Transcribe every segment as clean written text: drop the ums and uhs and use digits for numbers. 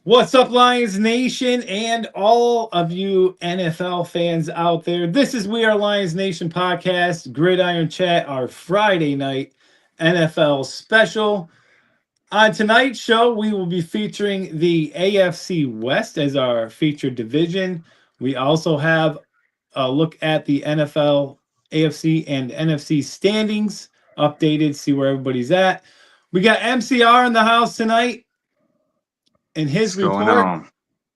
What's up, Lions Nation, and all of you NFL fans out there? This is We Are Lions Nation podcast, Gridiron Chat, our Friday night NFL special. On tonight's show, we will be featuring the AFC West as our featured division. We also have a look at the NFL, AFC, and NFC standings updated, see where everybody's at. We got MCR in the house tonight in his What's going report. on?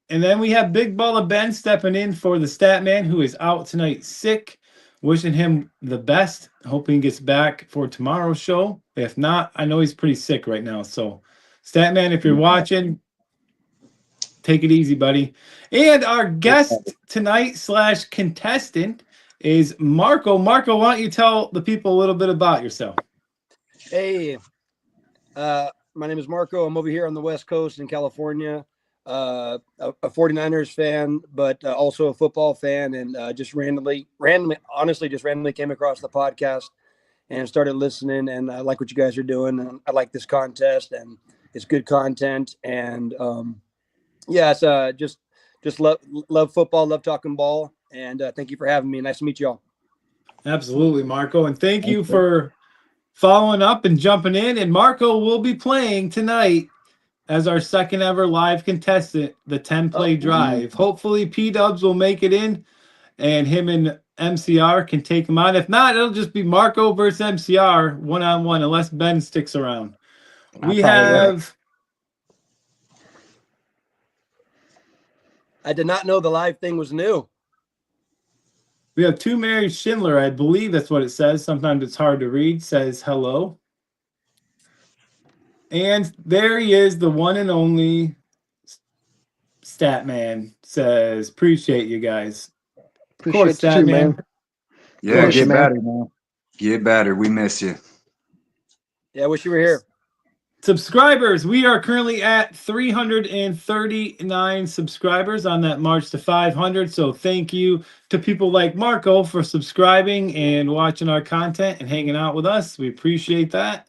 And then we have Big Baller Ben stepping in for the Statman, who is out tonight sick. Wishing him the best. Hoping he gets back for tomorrow's show. If not, I know he's pretty sick right now. So, Statman, if you're watching, take it easy, buddy. And our guest tonight / contestant is Marco. Marco, why don't you tell the people a little bit about yourself? Hey, my name is Marco. I'm over here on the West Coast in California. A 49ers fan, but also a football fan, and just randomly came across the podcast and started listening. And I like what you guys are doing, and I like this contest, and it's good content. And it's just love football, love talking ball, and thank you for having me. Nice to meet y'all. Absolutely, Marco, and thank you for following up and jumping in. And Marco will be playing tonight as our second ever live contestant, the 10-play drive. Hopefully P-Dubs will make it in, and him and MCR can take him on. If not, it'll just be Marco versus MCR one-on-one, unless Ben sticks around. I did not know the live thing was new. We have Two Mary Schindler, I believe that's what it says. Sometimes it's hard to read. Says hello. And there he is, the one and only Statman. Says, appreciate you guys. Appreciate of course, Statman. Man. Yeah, get better, man. Get better. We miss you. Yeah, I wish you were here. Subscribers, we are currently at 339 subscribers on that march to 500. So thank you to people like Marco for subscribing and watching our content and hanging out with us. We appreciate that.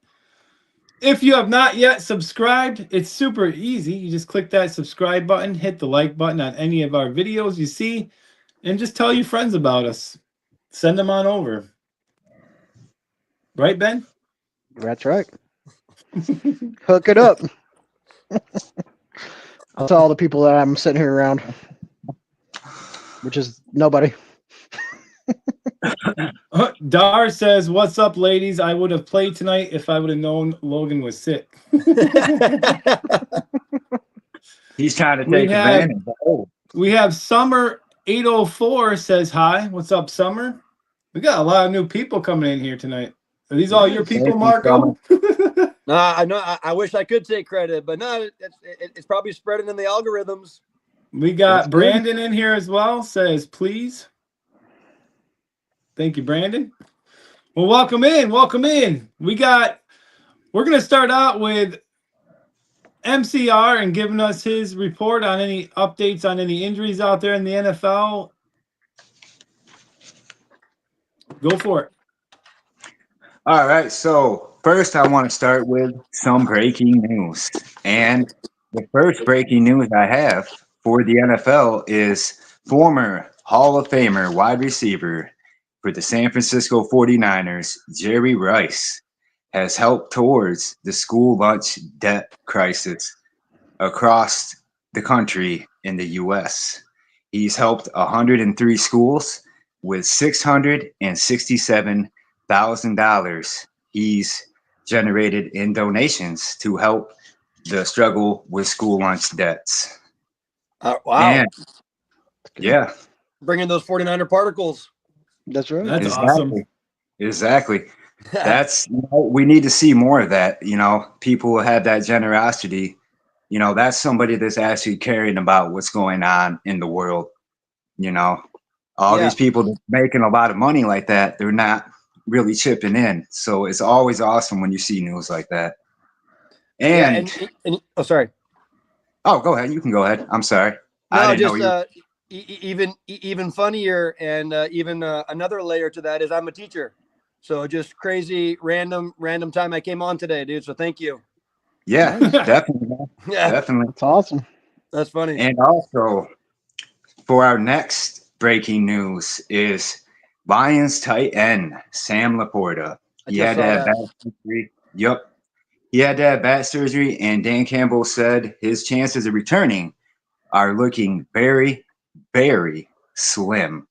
If you have not yet subscribed, it's super easy. You just click that subscribe button, hit the like button on any of our videos you see, and just tell your friends about us. Send them on over. Right, Ben? That's right. Hook it up. I'll tell all the people that I'm sitting here around, which is nobody. Dar says, "What's up, ladies? I would have played tonight if I would have known Logan was sick." He's trying to take advantage. We have Summer 804 says hi. What's up, Summer? We got a lot of new people coming in here tonight. Are these all your people, Marco? No, I wish I could take credit, but no, it's probably spreading in the algorithms. We got Brandon in here as well. Says, please. Thank you, Brandon. Well, welcome in. Welcome in. We're going to start out with MCR and giving us his report on any updates on any injuries out there in the NFL. Go for it. All right. So first, I want to start with some breaking news. And the first breaking news I have for the NFL is former Hall of Famer wide receiver for the San Francisco 49ers, Jerry Rice, has helped towards the school lunch debt crisis across the country in the U.S. He's helped 103 schools with $667,000 he's generated in donations to help the struggle with school lunch debts. Wow. And, yeah. Bringing those 49er particles. That's right. That's awesome. Exactly. That's, we need to see more of that. People who have that generosity. That's somebody that's actually caring about what's going on in the world. These people that making a lot of money like that, they're not really chipping in. So it's always awesome when you see news like that. And sorry. Oh, go ahead. You can go ahead. I'm sorry. No, I didn't know you. Even funnier, and even another layer to that is I'm a teacher, so just crazy random time I came on today, dude. So thank you. Yeah, definitely. Yeah, definitely. That's awesome. That's funny. And also, for our next breaking news is Lions tight end Sam Laporta. He had to have back surgery. Yep. He had to have back surgery, and Dan Campbell said his chances of returning are looking very, very slim.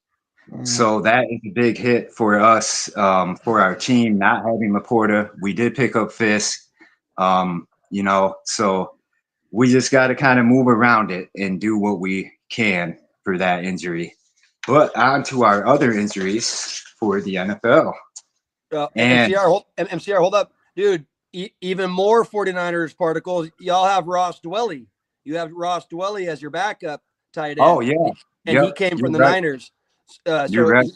So that is a big hit for us, for our team, not having Laporta. We did pick up Fisk, so we just got to kind of move around it and do what we can for that injury. But on to our other injuries for the NFL. And MCR, hold up. Dude, even more 49ers particles. Y'all have Ross Dwelly. You have Ross Dwelly as your backup tight end. Oh, yeah. And he came from the Niners. You're right.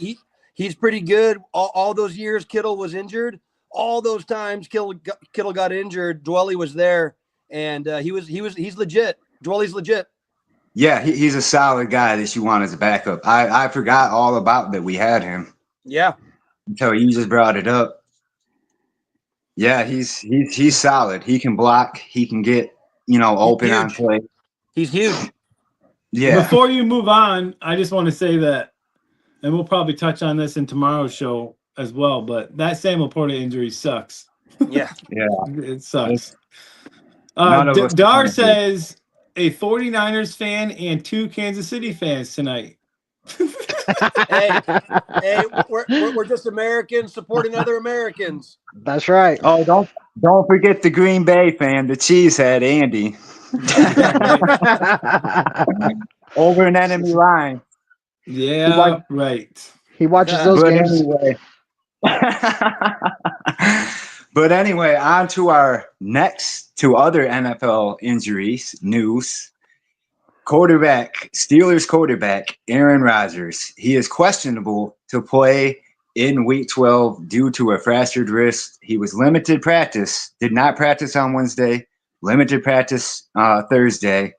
He's pretty good. All those years Kittle was injured, all those times Kittle got injured, Dwelly was there, and he's legit. Dwelly's legit. Yeah, he's a solid guy that you want as a backup. I forgot all about that we had him. Yeah. Until you just brought it up. Yeah, he's solid. He can block. He can get, open on play. He's huge. Yeah. Before you move on, I just want to say that, and we'll probably touch on this in tomorrow's show as well, but that Sam Laporta injury sucks. Yeah. Yeah. It sucks. Dar says a 49ers fan and 2 Kansas City fans tonight. hey, we're just Americans supporting other Americans. That's right. Oh, don't forget the Green Bay fan, the cheesehead Andy. Over an enemy line. Yeah, right. He watches those games. But anyway, on to our next 2 other NFL injuries news. Steelers quarterback Aaron Rodgers. He is questionable to play in Week 12 due to a fractured wrist. He was limited practice, did not practice on Wednesday, limited practice Thursday.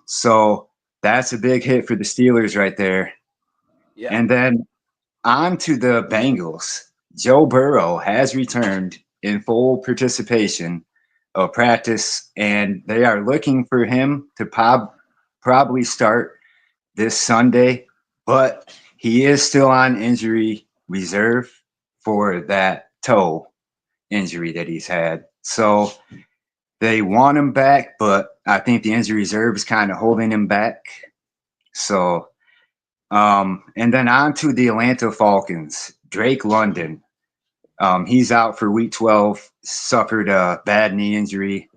So that's a big hit for the Steelers right there. Yeah. And then on to the Bengals. Joe Burrow has returned in full participation of practice, and they are looking for him to probably start this Sunday, but he is still on injury reserve for that toe injury that he's had. So they want him back, but I think the injury reserve is kind of holding him back. So, and then on to the Atlanta Falcons. Drake London. He's out for Week 12, suffered a bad knee injury.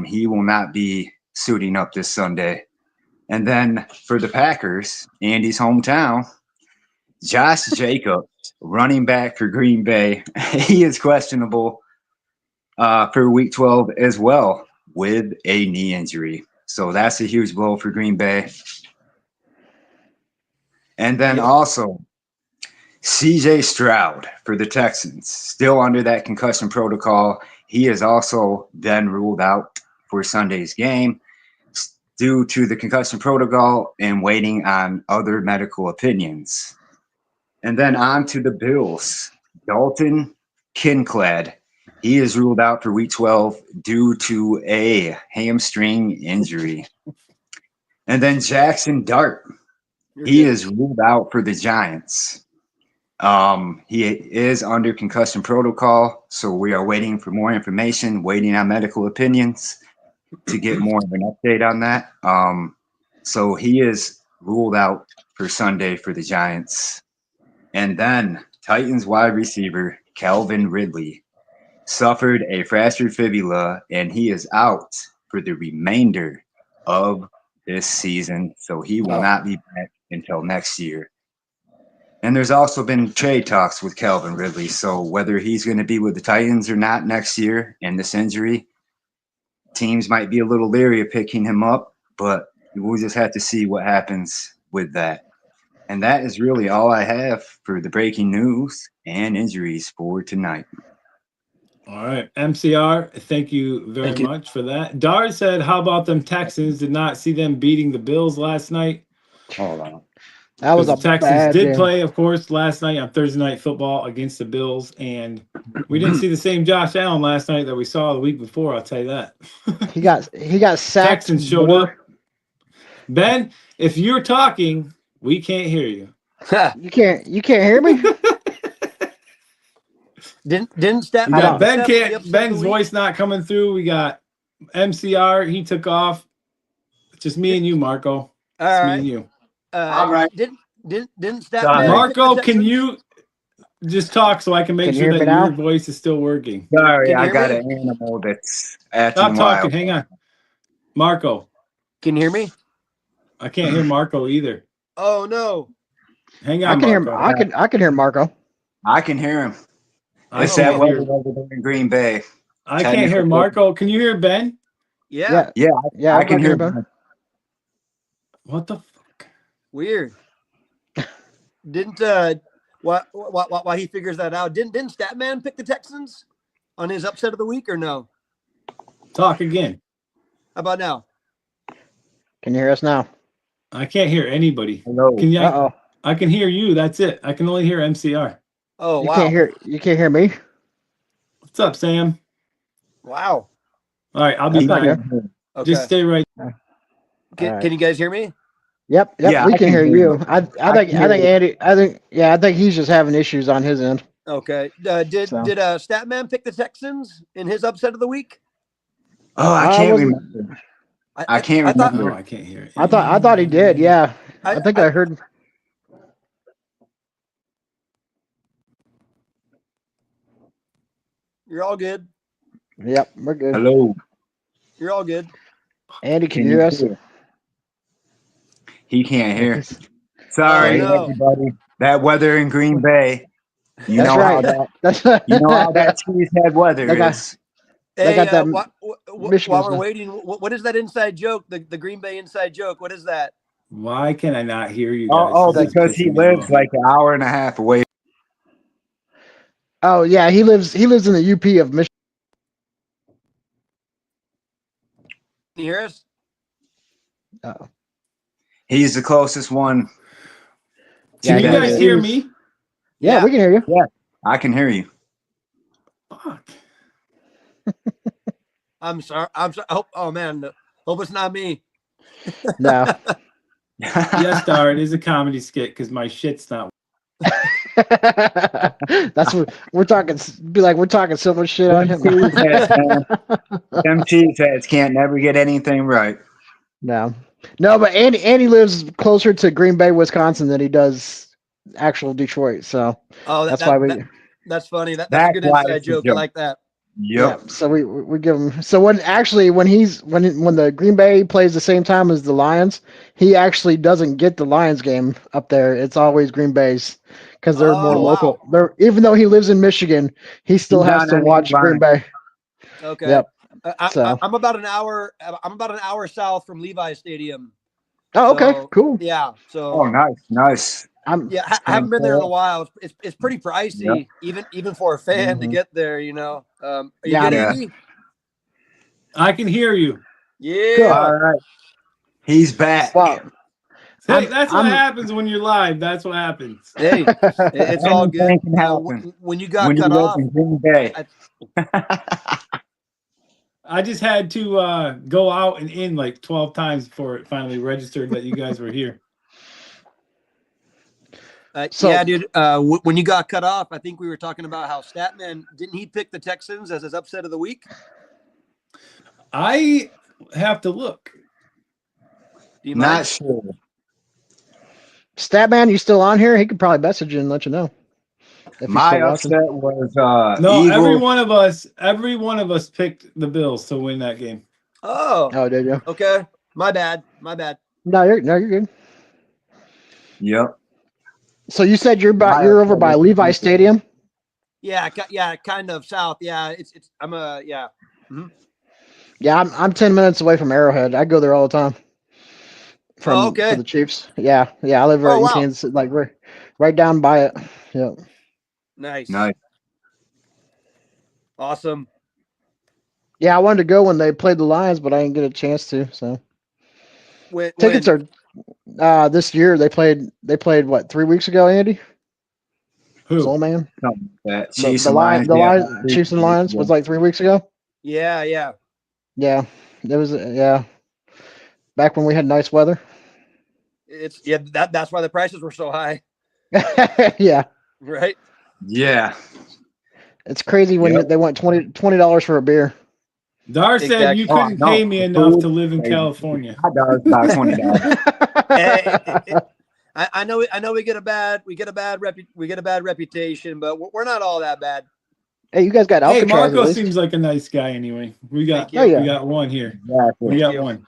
He will not be suiting up this Sunday. And then for the Packers, Andy's hometown, Josh Jacobs, running back for Green Bay. He is questionable for Week 12 as well with a knee injury. So that's a huge blow for Green Bay. And then also CJ Stroud for the Texans, still under that concussion protocol. He is also then ruled out for Sunday's game due to the concussion protocol and waiting on other medical opinions. And then on to the Bills. Dalton Kincaid. He is ruled out for Week 12 due to a hamstring injury. And then Jackson Dart. He is ruled out for the Giants. He is under concussion protocol, so we are waiting for more information, waiting on medical opinions to get more of an update on that. So he is ruled out for Sunday for the Giants. And then Titans wide receiver Calvin Ridley suffered a fractured fibula, and he is out for the remainder of this season. So he will not be back until next year. And there's also been trade talks with Calvin Ridley. So whether he's going to be with the Titans or not next year in this injury, teams might be a little leery of picking him up, but we'll just have to see what happens with that. And that is really all I have for the breaking news and injuries for tonight. All right, MCR, thank you very much for that. Dar said, how about them Texans? Did not see them beating the Bills last night. Hold on. That was Because a the Texans bad did game. play, of course, last night on Thursday Night Football against the Bills, and we didn't see the same Josh Allen last night that we saw the week before. I'll tell you that. He got sacked. Texans showed more. up. Ben, if you're talking, we can't hear you. You can't hear me? Didn't Stat? We got Ben Stat can't. the upset of the Ben's week? voice not coming through. We got MCR. He took off. It's just me and you, Marco. All It's me right. and you. All right. Didn't Sorry. Statman? Marco, can you just talk so I can make Can you sure hear that me now? your voice is still working? Sorry, Can you I hear got me? an animal that's acting Stop wild. talking. Hang on. Marco, Can you hear me? I can't hear Marco either. Oh no. Hang I on, can hear. Marco. I can hear Marco. I can hear him. I It's that can't weather hear. over there in Green Bay. I can't hear Marco. Can you hear Ben? Yeah. Yeah, Yeah, I can hear Ben. him. What the fuck? Weird. Didn't why he figures that out? Didn't Statman pick the Texans on his upset of the week or no? Talk again. How about now? Can you hear us now? I can't hear anybody. Hello. Can you? Uh-oh. I can hear you. That's it. I can only hear MCR. Oh You wow. can't hear me? What's up, Sam? Wow. All right, I'll That's be not back. good. Okay. Just stay right. Can you guys hear me? Yep, Yeah, we I can can hear hear you. you. I think Andy I think he's just having issues on his end. Okay. Did So. Statman pick the Texans in his upset of the week? Oh, I I can't wasn't- remember. I can't thought- remember. No, I can't hear it. I thought he did, yeah. I think I heard. You're all good. Yep, we're good. Hello. You're all good. Andy, can you hear us? He can't hear. Sorry, Oh, no. everybody. That weather in Green Bay. You That's know right. how that. That's You know how that cheesehead weather They got- is. They Hey, got that while Michigan's we're now. waiting, what is that inside joke? The Green Bay inside joke. What is that? Why can I not hear you guys? Oh, This is because he pissing me lives off. like an hour and a half away. Oh yeah, he lives in the UP of Michigan. Can you hear us? Uh-oh. He's the closest one. Can Yeah, you guys he hear was- me? Yeah, we can hear you. I can hear you. Fuck. I'm sorry. Oh man, hope it's not me. No. Yes, Star. It is a comedy skit because my shit's not. That's what we're talking. Be like we're talking so much shit on Them him. cheeseheads can't never get anything right. No, but Andy lives closer to Green Bay, Wisconsin than he does actual Detroit. So Oh, that's why we. That's funny. That's a That's good why inside it's a joke. I joke. like that. Yep. Yeah, so we give him. So when the Green Bay plays the same time as the Lions, he actually doesn't get the Lions game up there. It's always Green Bay's because they're more Oh, local. wow. They're even though he lives in Michigan, he still He's has on to enemy watch line. Green Bay. Okay. Yep. I'm about an hour. I'm about an hour south from Levi Stadium. Oh, okay, So, cool. Yeah. So. Oh, nice. Yeah, I haven't been there in a while. It's pretty pricey, even for a fan to Mhm. get there. You know. Are you Yeah, good, yeah. Andy? I can hear you. Yeah. All right. He's back. Well, Hey, that's what I'm- happens when you're live. That's what happens. Hey, it's all good. Anything can happen When you got when you cut live off, in Green Bay. I just had to go out and in like 12 times before it finally registered that you guys were here. So- yeah, dude. When you got cut off, I think we were talking about how Statman didn't he pick the Texans as his upset of the week? I have to look. Do you Not mind? sure. Statman, you still on here? He could probably message you and let you know. If he's My still watching. upset was No, Eagles. every one of us picked the Bills to win that game. Oh, Oh, did you? okay. My bad. No, you're good. Yep. So you said you're My over upset by was Levi Eagles. Stadium. Yeah, kind of south. Yeah, it's. Yeah. Yeah, I'm 10 minutes away from Arrowhead. I go there all the time. Oh, okay. For the Chiefs. Yeah. I live right Oh, in wow. Kansas, like right down by it. Yeah. Nice. Awesome. Yeah, I wanted to go when they played the Lions, but I didn't get a chance to. So When tickets are This year they played what 3 weeks ago, Andy? Who? Soul Man. Something like that. The Chiefs and Lions. Chiefs and Lions was like 3 weeks ago. Yeah, yeah. Yeah, it was. Yeah, back when we had nice weather. That's why the prices were so high, Yeah, right? Yeah. it's crazy when Yep. they want $20 for a beer. Dar said Exactly. you couldn't no, pay me the enough food to live in is California. Hot dogs about $20. I know we get a bad reputation, but we're not all that bad. Hey, you guys got Hey, Alcatraz Marco at least. seems like a nice guy anyway. We got Thank you. we got one here. Exactly. We got you. one.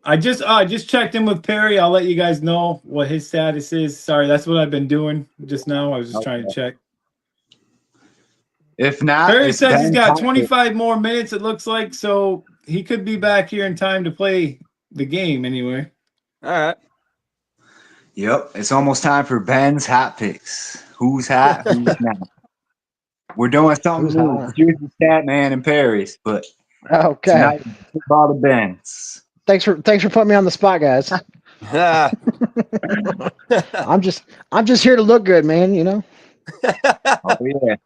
I just checked in with Perry. I'll let you guys know what his status is. Sorry, that's what I've been doing just now. I was just trying to check. If not, Perry it's says he's Ben got Thompson. 25 more minutes, it looks like, so he could be back here in time to play the game anyway. All right. Yep, it's almost time for Ben's hot picks. Who's hot? Who's not? We're doing something Who's new. hot? Usually Statman and Perry's, but Okay. tonight it's all the Ben's. Thanks for putting me on the spot, guys. Ah. I'm just here to look good, man. You know. Oh yeah.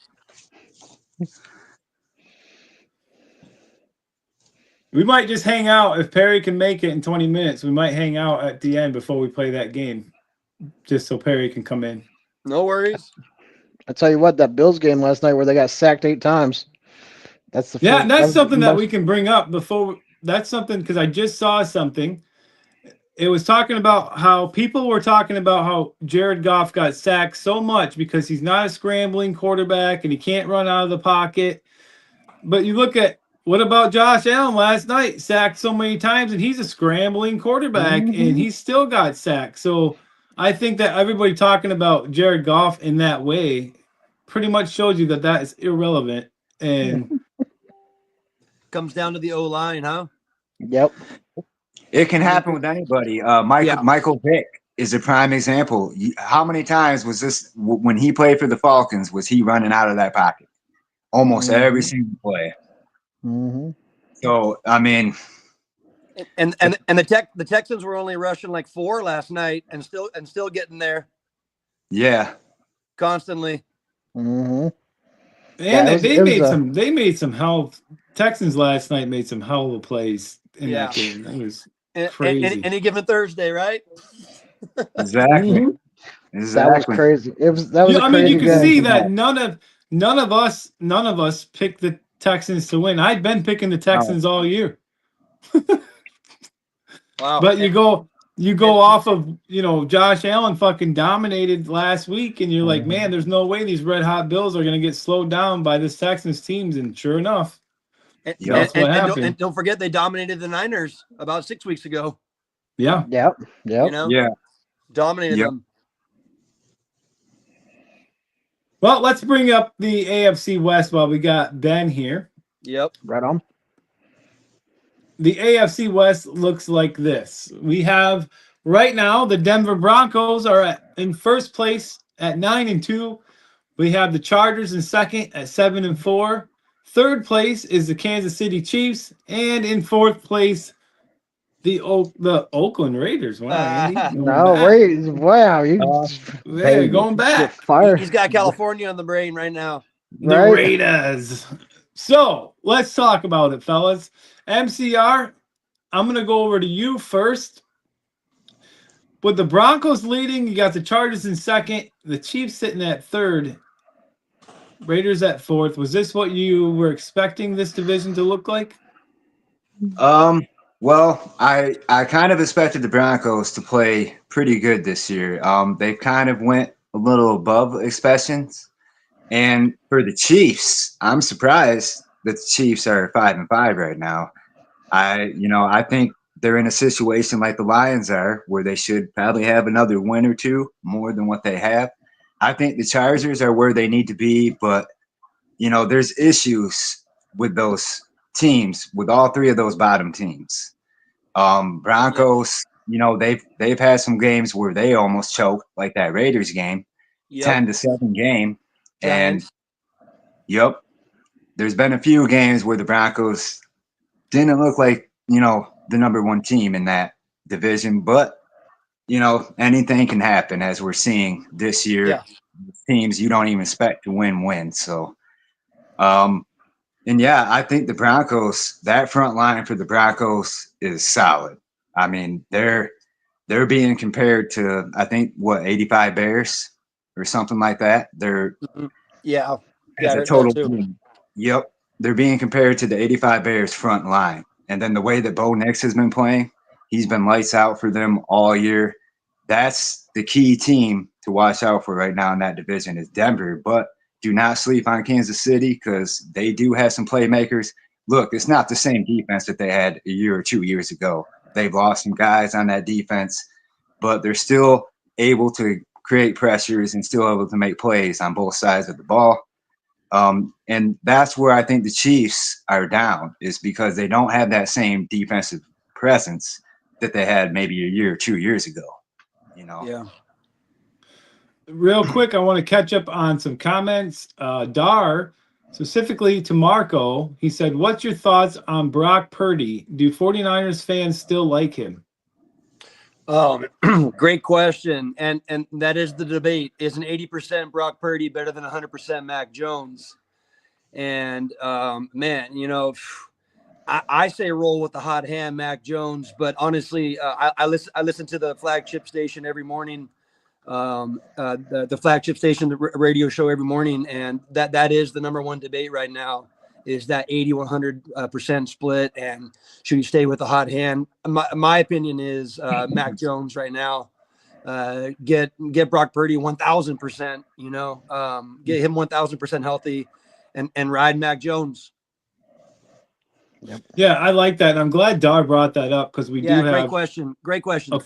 We might just hang out if Perry can make it in 20 minutes. We might hang out at the end before we play that game, just so Perry can come in. No worries. I tell you what, that Bills game last night where they got sacked 8 times. That's the Yeah, first, and that's something that most, we can bring up before. That's something because I just saw something. It was talking about how people were talking about how Jared Goff got sacked so much because he's not a scrambling quarterback and he can't run out of the pocket. But you look at what about Josh Allen last night? Sacked so many times, and he's a scrambling quarterback, and he still got sacked. So I think that everybody talking about Jared Goff in that way pretty much shows you that that is irrelevant. And Comes down to the O-line, huh? Yep. It can happen with anybody. Michael Vick is a prime example. How many times was this when he played for the Falcons? Was he running out of that pocket? Almost every single play. Mm-hmm. So I mean, and the Texans were only rushing like 4 last night, and still getting there. Yeah. Constantly. Mm-hmm. And they made some hell. Texans last night made some hell of plays in that game. That was crazy. Any given Thursday, right? Exactly. Exactly. That was crazy. That was a crazy you can game. see that none of us picked the Texans to win. I've been picking the Texans all year. Wow. But you go off of, Josh Allen fucking dominated last week, and you're like, man, there's no way these red hot Bills are going to get slowed down by this Texans teams. And sure enough, that's what happened. And don't forget, they dominated the Niners about 6 weeks ago. Yeah. Yep. Dominated them. Well, let's bring up the AFC West while we got Ben here. Yep. Right on. The AFC West looks like this. We have right now the Denver Broncos are in first place at 9-2. We have the Chargers in second at 7-4. Third place is the Kansas City Chiefs, and in fourth place, the Oakland Raiders. Wow, Andy, wow, going back. Fire. He's got California on the brain right now. The Raiders. So let's talk about it, fellas. MCR, I'm going to go over to you first. With the Broncos leading, you got the Chargers in second, the Chiefs sitting at third, Raiders at fourth. Was this what you were expecting this division to look like? Well, I kind of expected the Broncos to play pretty good this year. They kind of went a little above expectations. And for the Chiefs, I'm surprised that the Chiefs are 5-5 right now. I think they're in a situation like the Lions are, where they should probably have another win or two more than what they have. I think the Chargers are where they need to be, but there's issues with those teams, with all three of those bottom teams. Broncos, they've had some games where they almost choked, like that Raiders game, 10-7 game. Giants. And there's been a few games where the Broncos didn't look like, the number one team in that division. But, anything can happen, as we're seeing this year. Yeah. Teams you don't even expect to win. So, and yeah, I think the Broncos, that front line for the Broncos is solid. I mean, they're being compared to, I think, 85 Bears or something like that. They're Yeah, as I a heard total that too. team. Yep, they're being compared to the 85 Bears front line. And then the way that Bo Nix has been playing, he's been lights out for them all year. That's the key team to watch out for right now in that division is Denver. But do not sleep on Kansas City because they do have some playmakers. Look, it's not the same defense that they had a year or 2 years ago. They've lost some guys on that defense, but they're still able to create pressures and still able to make plays on both sides of the ball. And that's where I think the Chiefs are down, is because they don't have that same defensive presence that they had maybe a year or 2 years ago. Yeah. Real quick, I want to catch up on some comments. Dar, specifically to Marco, he said, what's your thoughts on Brock Purdy? Do 49ers fans still like him? Great question. And that is the debate. Is an 80% Brock Purdy better than 100% Mac Jones? And, man, I say roll with the hot hand, Mac Jones, but honestly, I listen to the flagship station every morning, the flagship station, the radio show every morning. And that is the number one debate right now, is that 80-100% split. And should you stay with the hot hand? My opinion is Mac Jones right now. Get Brock Purdy 1,000%, get him 1,000% healthy and ride Mac Jones. Yep. Yeah, I like that. And I'm glad Dar brought that up because we do have great question. A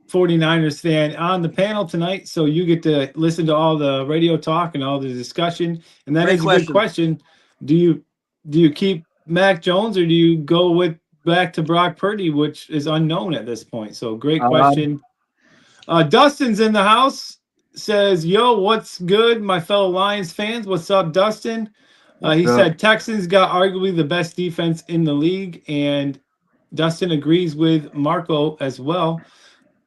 49ers fan on the panel tonight. So you get to listen to all the radio talk and all the discussion. And that is a good question. Do you keep Mac Jones or do you go back to Brock Purdy, which is unknown at this point? So great question. Dustin's in the house, says, yo, what's good, my fellow Lions fans? What's up, Dustin? He said Texans got arguably the best defense in the league, and Dustin agrees with Marco as well.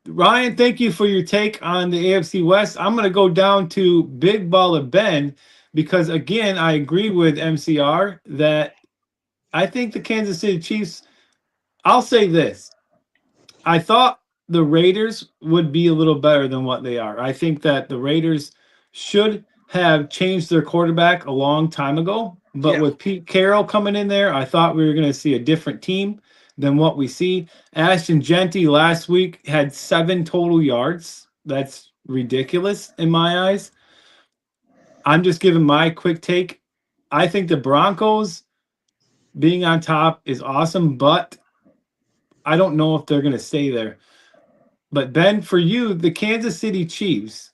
Ryan, thank you for your take on the AFC West. I'm going to go down to Big Baller Ben because, again, I agree with MCR that I think the Kansas City Chiefs, I'll say this. I thought the Raiders would be a little better than what they are. I think that the Raiders should have changed their quarterback a long time ago. But with Pete Carroll coming in there, I thought we were going to see a different team than what we see. Ashton Genty last week had 7 total yards. That's ridiculous in my eyes. I'm just giving my quick take. I think the Broncos being on top is awesome, but I don't know if they're going to stay there. But Ben, for you, the Kansas City Chiefs,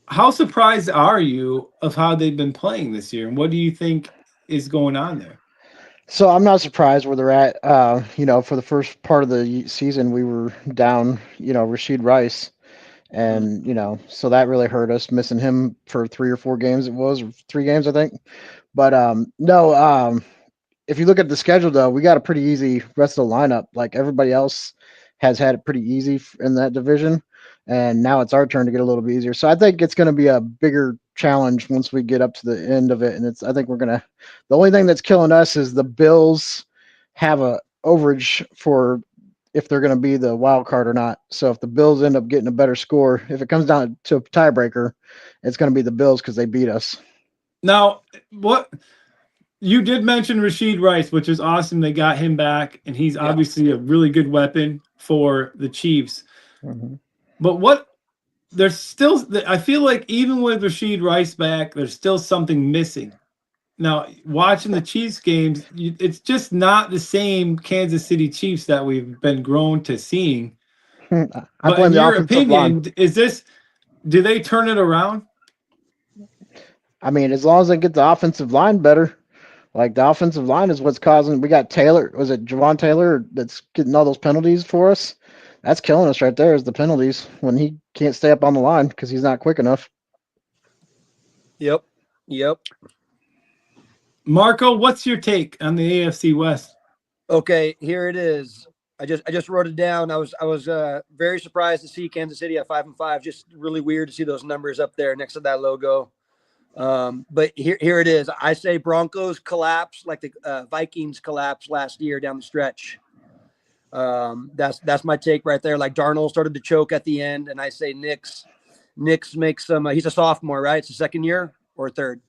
how surprised are you of how they've been playing this year? And what do you think is going on there? So I'm not surprised where they're at. For the first part of the season, we were down, Rashid Rice. And, so that really hurt us, missing him for 3 or 4 games. It was 3 games, I think. But if you look at the schedule, though, we got a pretty easy rest of the lineup. Like everybody else has had it pretty easy in that division. And now it's our turn to get a little bit easier. So I think it's going to be a bigger challenge once we get up to the end of it. And I think the only thing that's killing us is the Bills have a overage for if they're going to be the wild card or not. So if the Bills end up getting a better score, if it comes down to a tiebreaker, it's going to be the Bills because they beat us. Now, you did mention Rashid Rice, which is awesome. They got him back, and he's obviously a really good weapon for the Chiefs. Mm-hmm. But there's still, I feel like even with Rashid Rice back, there's still something missing. Now, watching the Chiefs games, it's just not the same Kansas City Chiefs that we've been grown to seeing. But in your opinion, do they turn it around? I mean, as long as they get the offensive line better. Like the offensive line is what's causing. We got Taylor. Was it Javon Taylor that's getting all those penalties for us? That's killing us right there. Is the penalties when he can't stay up on the line because he's not quick enough. Yep. Marco, what's your take on the AFC West? Okay, here it is. I just wrote it down. I was very surprised to see Kansas City at 5-5. Just really weird to see those numbers up there next to that logo. But here it is. I say Broncos collapse like the Vikings collapsed last year down the stretch. That's my take right there. Like Darnold started to choke at the end, and I say Knicks makes some. He's a sophomore, right? It's the second year or third.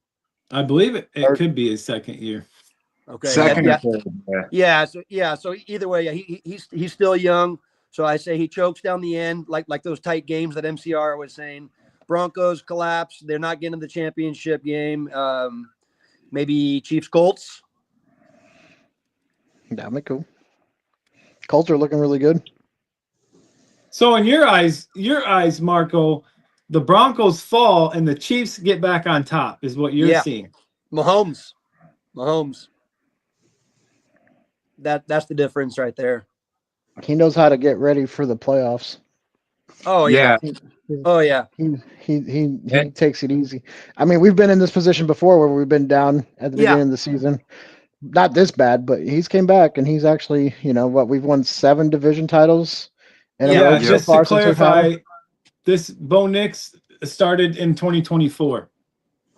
I believe it could be his second year. Okay. Second Yeah. or third, yeah. So either way, he's still young. So I say he chokes down the end, like those tight games that MCR was saying. Broncos collapse. They're not getting to the championship game. Maybe Chiefs Colts. That'd be cool. Colts are looking really good. So in your eyes, Marco, the Broncos fall and the Chiefs get back on top is what you're seeing. Mahomes. That's the difference right there. He knows how to get ready for the playoffs. Oh yeah. Oh yeah. He takes it easy. I mean, we've been in this position before where we've been down at the beginning of the season. Not this bad, but he's came back and he's actually, we've won 7 division titles. And just to clarify, this Bo Nix started in 2024.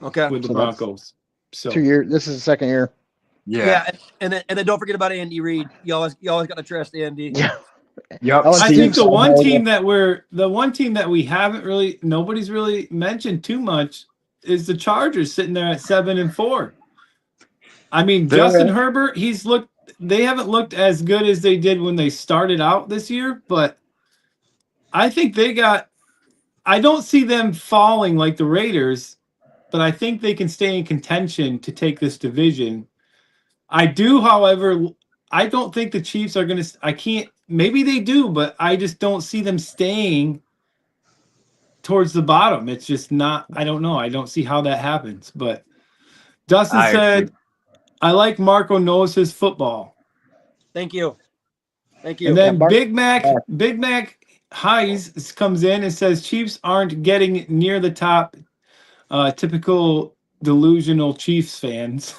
Okay. With the Broncos. So 2 years. This is the second year. Yeah. And then don't forget about Andy Reid. You always got to trust Andy. Yeah. Yep. I think the one team that we haven't really, nobody's really mentioned too much is the Chargers sitting there at 7-4. I mean, Justin Herbert, they haven't looked as good as they did when they started out this year, but I think I don't see them falling like the Raiders, but I think they can stay in contention to take this division. I do, however, I don't think the Chiefs are going to, maybe they do, but I just don't see them staying towards the bottom. It's just not, I don't know. I don't see how that happens, but Dustin said, I like Marco knows his football. Thank you. And then Big Mac Hayes comes in and says Chiefs aren't getting near the top. Typical delusional Chiefs fans.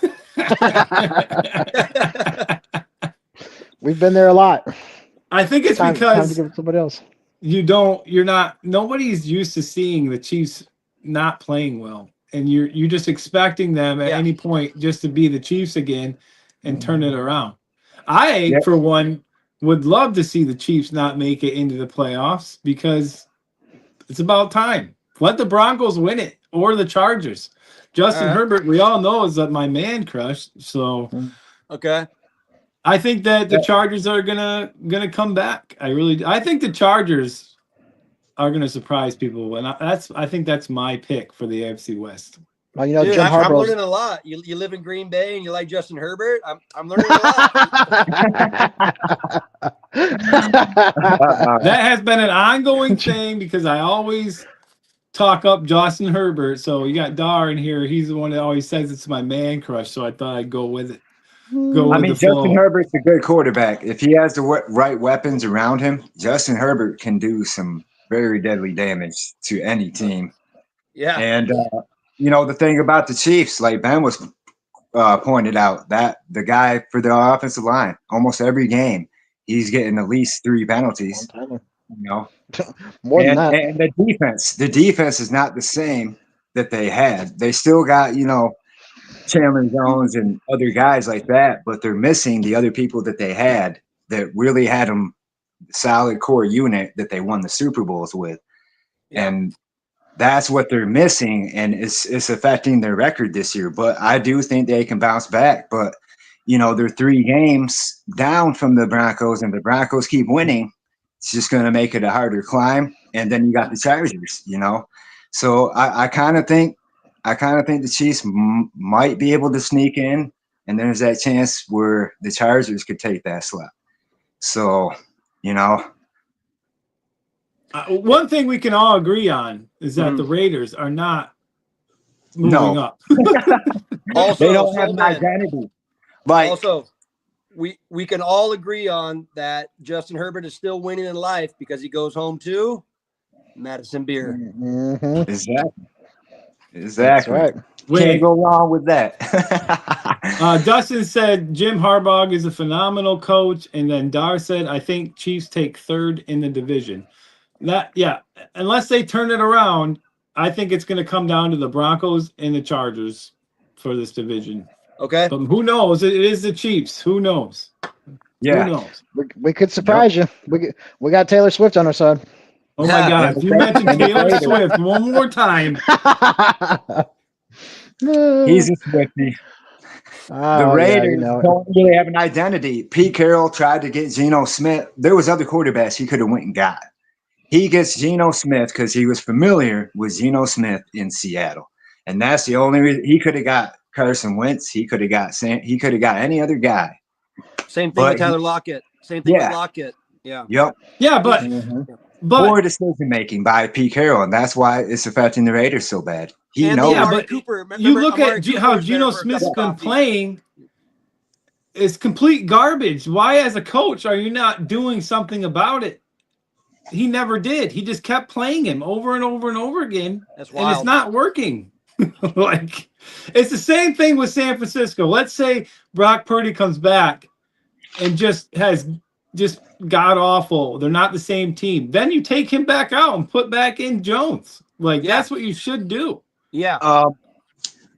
We've been there a lot. I think it's time because to give it to somebody else. Nobody's used to seeing the Chiefs not playing well. And you're just expecting them at any point just to be the Chiefs again and turn it around. For one, would love to see the Chiefs not make it into the playoffs because it's about time. Let the Broncos win it or the Chargers. Justin Herbert, we all know, is my man crush. So, I think that the Chargers are gonna come back. I think the Chargers are going to surprise people, and I think that's my pick for the AFC West. Well, Dude, Jim I'm Harbaugh's learning a lot. You live in Green Bay and you like Justin Herbert. I'm learning a lot. That has been an ongoing thing because I always talk up Justin Herbert. So you got Dar in here. He's the one that always says it's my man crush. So I thought I'd go with it. Justin Herbert's a good quarterback. If he has the right weapons around him, Justin Herbert can do some very deadly damage to any team. Yeah. And, the thing about the Chiefs, like Ben was pointed out, that the guy for the offensive line, almost every game, he's getting at least 3 penalties. More than that. And the defense is not the same that they had. They still got, Chandler Jones and other guys like that, but they're missing the other people that they had that really had them solid core unit that they won the Super Bowls with. And that's what they're missing, and it's affecting their record this year. But I do think they can bounce back. But, they're 3 games down from the Broncos, and the Broncos keep winning. It's just going to make it a harder climb. And then you got the Chargers, So I kind of think the Chiefs might be able to sneak in, and there's that chance where the Chargers could take that slot. So, one thing we can all agree on is that the Raiders are not moving up. Also, they don't have an identity. We can all agree on that Justin Herbert is still winning in life because he goes home to Madison Beer. Mm-hmm. Exactly. That's right. Can't go wrong with that. Dustin said Jim Harbaugh is a phenomenal coach, and then Dar said, "I think Chiefs take third in the division." Unless they turn it around, I think it's going to come down to the Broncos and the Chargers for this division. Okay. But who knows? It is the Chiefs. Who knows? Yeah. Who knows? We could surprise you. We got Taylor Swift on our side. Oh my God! And You mentioned Taylor Swift one more time. He's a Swiftie. The Raiders don't really have an identity. Pete Carroll tried to get Geno Smith. There was other quarterbacks he could have went and got. He gets Geno Smith because he was familiar with Geno Smith in Seattle, and that's the only reason. He could have got Carson Wentz. He could have got He could have got any other guy. Same thing with Tyler Lockett. Same thing with Lockett. Yeah. Yep. Yeah, but poor decision making by Pete Carroll, and that's why it's affecting the Raiders so bad. He knows. Yeah, but you look at how Geno Smith's been playing. It's complete garbage. Why, as a coach, are you not doing something about it? He never did. He just kept playing him over and over and over again. That's wild. And it's not working. Like, it's the same thing with San Francisco. Let's say Brock Purdy comes back and just god awful. They're not the same team. Then you take him back out and put back in Jones. Like, that's what you should do. Yeah.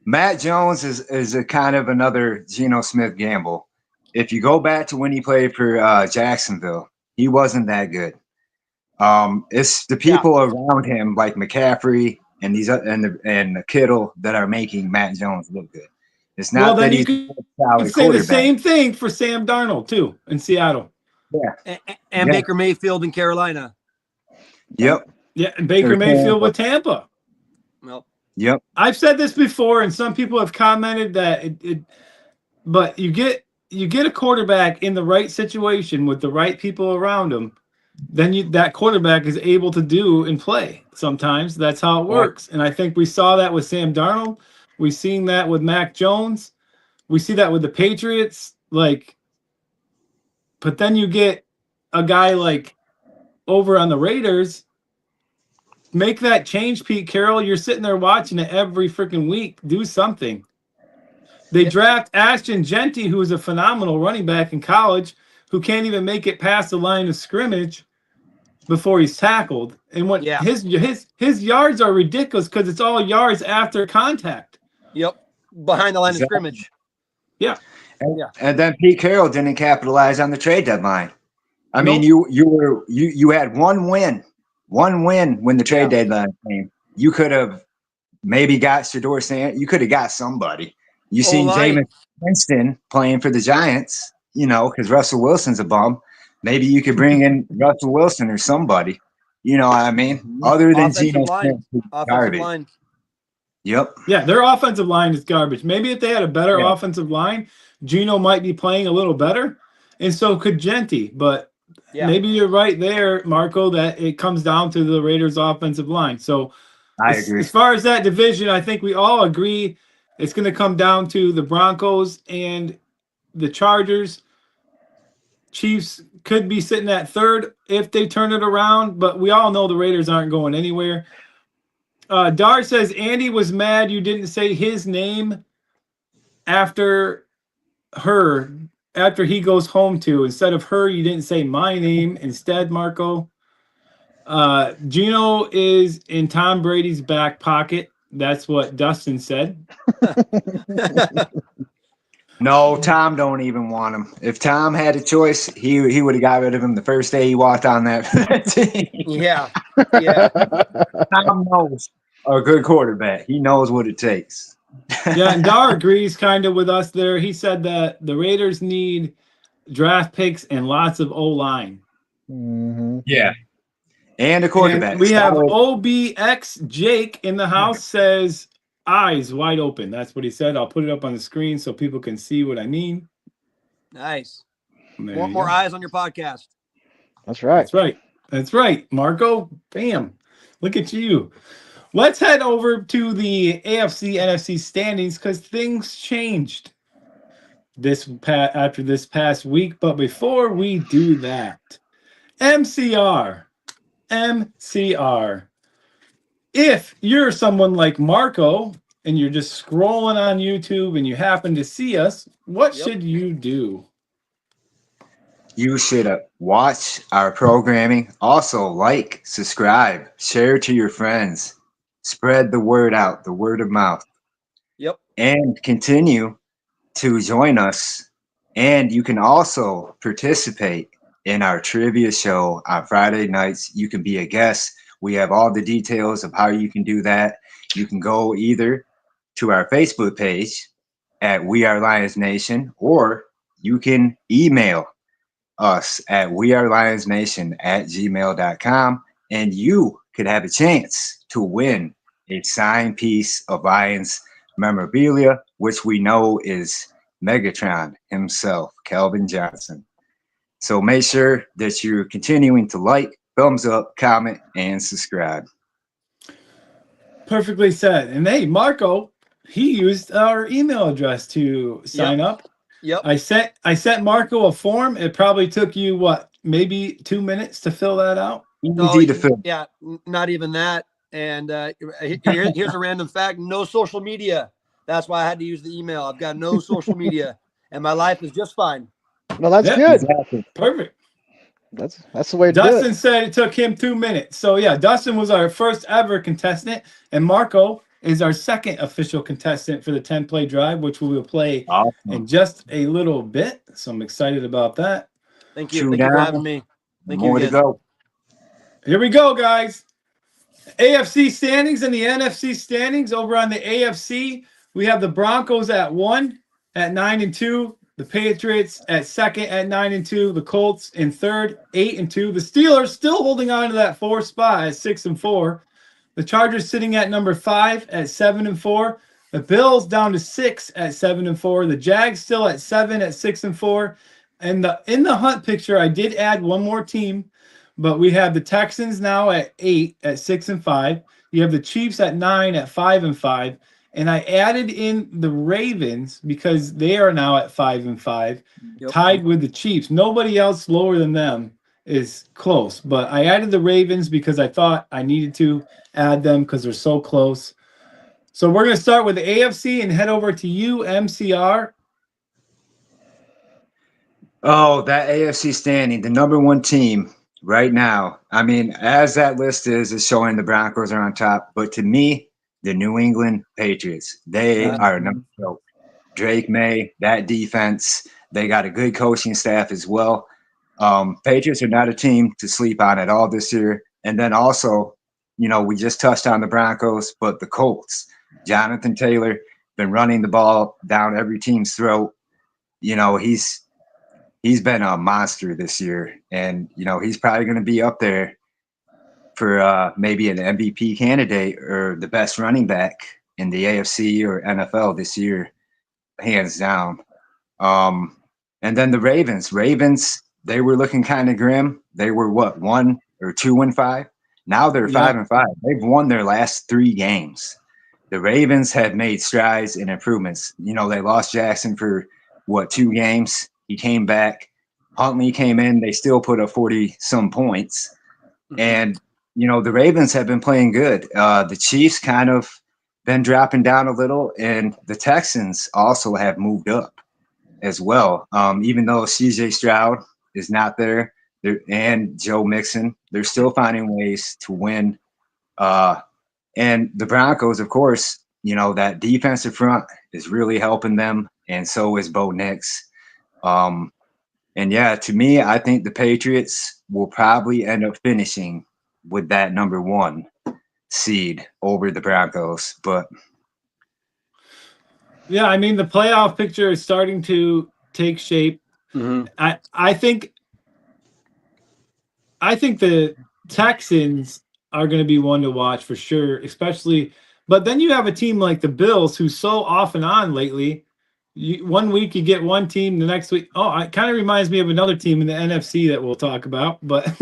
Matt Jones is a kind of another Geno Smith gamble. If you go back to when he played for Jacksonville, he wasn't that good. It's the people around him, like McCaffrey and and Kittle, that are making Matt Jones look good. It's not that he's a solid say the same thing for Sam Darnold too in Seattle. Yeah, and Baker Mayfield in Carolina. Yep. Yeah, and Baker Mayfield with Tampa. Well. Yep. I've said this before, and some people have commented that but you get a quarterback in the right situation with the right people around him, then that quarterback is able to do and play. Sometimes that's how it works. And I think we saw that with Sam Darnold. We've seen that with Mac Jones. We see that with the Patriots. Like, but then you get a guy like over on the Raiders. Make that change, Pete Carroll. You're sitting there watching it every freaking week. Do something. They draft Ashton Genty, who is a phenomenal running back in college, who can't even make it past the line of scrimmage before he's tackled. And what his yards are ridiculous because it's all yards after contact. Yep, behind the line of scrimmage. Yeah. And then Pete Carroll didn't capitalize on the trade deadline. I mean, you had one win when the trade deadline came. You could have maybe got Shedeur Sanders. You could have got somebody. You seen Jameis Winston playing for the Giants, because Russell Wilson's a bum. Maybe you could bring in Russell Wilson or somebody. You know what I mean? Other than Geno Smith, garbage. Line. Yep. Yeah, their offensive line is garbage. Maybe if they had a better offensive line, Geno might be playing a little better, and so could Genty. But maybe you're right there, Marco, that it comes down to the Raiders' offensive line. So I agree. As far as that division, I think we all agree it's going to come down to the Broncos and the Chargers. Chiefs could be sitting at third if they turn it around, but we all know the Raiders aren't going anywhere. Dar says Andy was mad you didn't say his name after he goes home to. Instead of her, you didn't say my name instead, Marco. Geno is in Tom Brady's back pocket. That's what Dustin said. No, Tom don't even want him. If Tom had a choice, he would have got rid of him the first day he walked on that team. Yeah. Tom knows a good quarterback. He knows what it takes. Yeah, and Dar agrees kind of with us there. He said that the Raiders need draft picks and lots of O-line. Mm-hmm. Yeah. And a quarterback. And we have OBX Jake in the house says eyes wide open. That's what he said. I'll put it up on the screen so people can see what I mean. Nice. More eyes on your podcast. That's right. That's right. Marco, bam. Look at you. Let's head over to the AFC NFC standings because things changed after this past week. But before we do that, MCR. If you're someone like Marco and you're just scrolling on YouTube and you happen to see us, what Yep. should you do? You should watch our programming. Also, like, subscribe, share to your friends, spread the word out, the word of mouth, Yep. and continue to join us. And you can also participate in our trivia show on Friday nights. You can be a guest. We have all the details of how you can do that. You can go either to our Facebook page at We Are Lions Nation, or you can email us at wearelionsnation@gmail.com, and you could have a chance to win a signed piece of Lions memorabilia, which we know is Megatron himself, Calvin Johnson. So make sure that you're continuing to like, thumbs up, comment, and subscribe. Perfectly said. And hey, Marco, he used our email address to sign up. Yep. I sent Marco a form. It probably took you what, maybe 2 minutes to fill that out? Easy to fill. Yeah, not even that. And here's a random fact: no social media. That's why I had to use the email. I've got no social media, and my life is just fine. Well, that's Yeah, good. Exactly. Perfect. That's the way to do Dustin it. said it took him 2 minutes. So yeah, Dustin was our first ever contestant, and Marco is our second official contestant for the 10-play drive, which we will play Awesome. in just a little bit. So I'm excited about that. Thank you. Two Thank you for down, having me. Thank more you to again. go. Here we go, guys. AFC standings and the NFC standings. Over on the AFC, we have the Broncos at 1 at 9-2. The Patriots at second at 9-2. The Colts in third, 8-2. The Steelers still holding on to that 4th spot at 6-4. The Chargers sitting at number 5 at 7-4. The Bills down to 6 at 7-4. The Jags still at 7 at 6-4. And in the hunt picture, I did add one more team, but we have the Texans now at 8 at 6-5. You have the Chiefs at 9 at 5-5. And I added in the Ravens because they are now at 5-5, tied with the Chiefs. Nobody else lower than them is close, but I added the Ravens because I thought I needed to add them because they're so close. So we're going to start with the AFC and head over to you, MCR. Oh, that AFC standing, the number one team right now. I mean, as that list is showing the Broncos are on top, but to me, the New England Patriots, they are number 2. Drake May, that defense, they got a good coaching staff as well. Patriots are not a team to sleep on at all this year. And then also, we just touched on the Broncos, but the Colts, Jonathan Taylor, been running the ball down every team's throat. He's been a monster this year, and he's probably going to be up there for maybe an MVP candidate or the best running back in the AFC or NFL this year, hands down. And then the Ravens, they were looking kind of grim. They were 1 or 2-5. Now they're 5-5. They've won their last 3 games. The Ravens have made strides and improvements. They lost Jackson for 2 games. He came back. Huntley came in. They still put up 40-some points. And, the Ravens have been playing good. The Chiefs kind of been dropping down a little, and the Texans also have moved up as well. Even though CJ Stroud is not there, and Joe Mixon, they're still finding ways to win. And the Broncos, of course, that defensive front is really helping them, and so is Bo Nix. And yeah, to me, I think the Patriots will probably end up finishing with that number 1 seed over the Broncos. But yeah, I mean, the playoff picture is starting to take shape. I think the Texans are going to be one to watch for sure, especially. But then you have a team like the Bills, who's so off and on lately. One week you get one team, the next week. Oh, it kind of reminds me of another team in the NFC that we'll talk about. But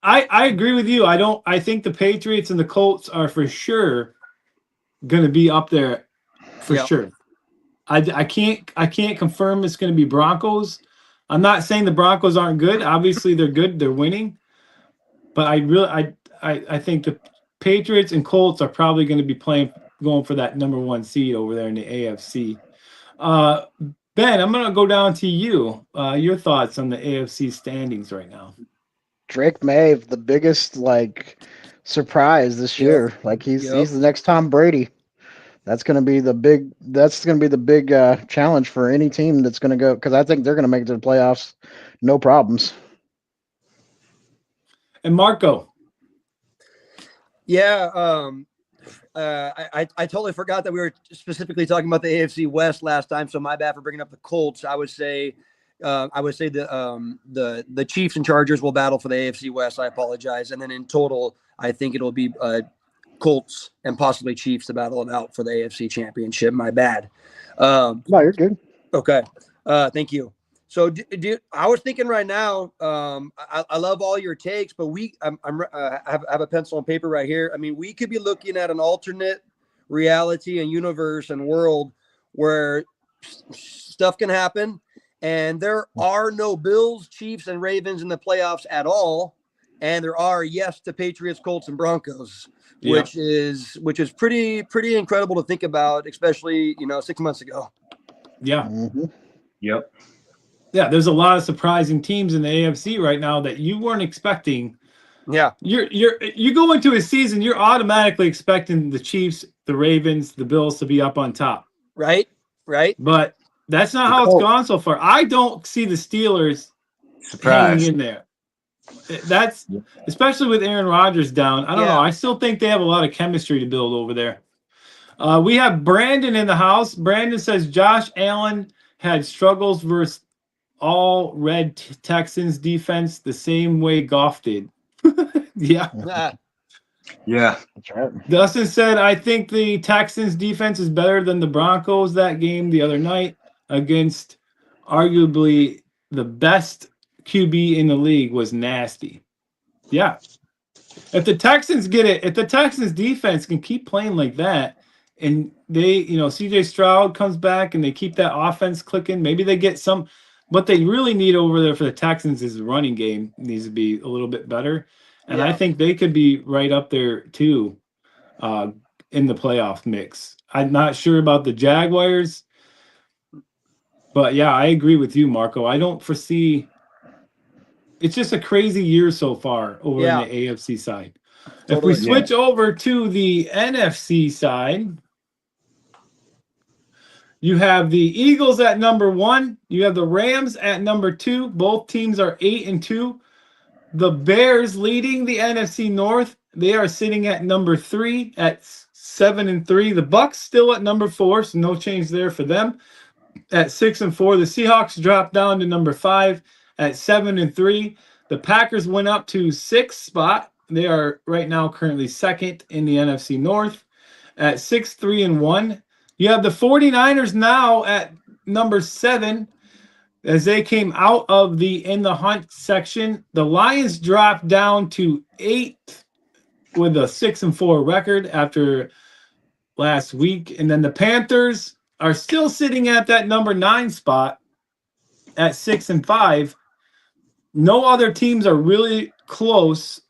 I agree with you. I think the Patriots and the Colts are for sure going to be up there for sure. I can't confirm it's going to be Broncos. I'm not saying the Broncos aren't good. Obviously they're good. They're winning. But I think Patriots and Colts are probably going to be going for that number 1 seed over there in the AFC. Ben, I'm going to go down to you. Your thoughts on the AFC standings right now? Drake May, the biggest surprise this year. Like he's the next Tom Brady. That's going to be the big challenge for any team that's going to go, because I think they're going to make it to the playoffs, no problems. And Marco. Yeah, I totally forgot that we were specifically talking about the AFC West last time, so my bad for bringing up the Colts. I would say the Chiefs and Chargers will battle for the AFC West. I apologize, and then in total, I think it'll be Colts and possibly Chiefs to battle it out for the AFC Championship. My bad. No, you're good. Okay, thank you. So, I was thinking right now. I love all your takes, but I have a pencil and paper right here. I mean, we could be looking at an alternate reality and universe and world where stuff can happen, and there are no Bills, Chiefs, and Ravens in the playoffs at all, and there are yes to Patriots, Colts, and Broncos, which is pretty incredible to think about, especially 6 months ago. Yeah. Mm-hmm. Yep. Yeah, there's a lot of surprising teams in the AFC right now that you weren't expecting. Yeah. You go into a season, you're automatically expecting the Chiefs, the Ravens, the Bills to be up on top. Right. But that's not how it's gone so far. I don't see the Steelers hanging in there. That's especially with Aaron Rodgers down. I don't know. I still think they have a lot of chemistry to build over there. We have Brandon in the house. Brandon says Josh Allen had struggles versus all red Texans defense the same way Goff did. Yeah. That's right. Dustin said, I think the Texans defense is better than the Broncos that game the other night against arguably the best QB in the league was nasty. Yeah. If the Texans get it, if the Texans defense can keep playing like that, and they, CJ Stroud comes back and they keep that offense clicking, maybe they get some. What they really need over there for the Texans is the running game needs to be a little bit better. And I think they could be right up there too in the playoff mix. I'm not sure about the Jaguars, but yeah, I agree with you, Marco. I don't foresee – it's just a crazy year so far over in the AFC side. Totally. If we switch over to the NFC side – you have the Eagles at number 1. You have the Rams at number 2. Both teams are 8-2. The Bears leading the NFC North. They are sitting at number 3 at 7-3. The Bucs still at number 4, so no change there for them at 6-4. The Seahawks dropped down to number 5 at 7-3. The Packers went up to 6th spot. They are right now currently 2nd in the NFC North at 6-3-1. You have the 49ers now at number 7 as they came out of the in the hunt section. The Lions dropped down to 8th with a 6-4 record after last week. And then the Panthers are still sitting at that number 9 spot at 6-5. No other teams are really close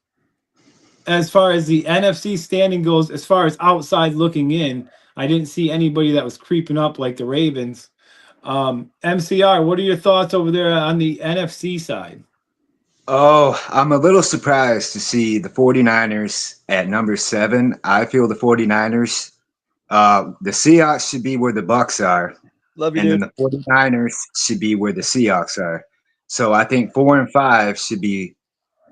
as far as the NFC standing goes, as far as outside looking in. I didn't see anybody that was creeping up like the Ravens. MCR, what are your thoughts over there on the NFC side? Oh, I'm a little surprised to see the 49ers at number 7. I feel the 49ers, the Seahawks should be where the Bucs are. Love you, and dude. then the 49ers should be where the Seahawks are. So I think 4 and 5 should be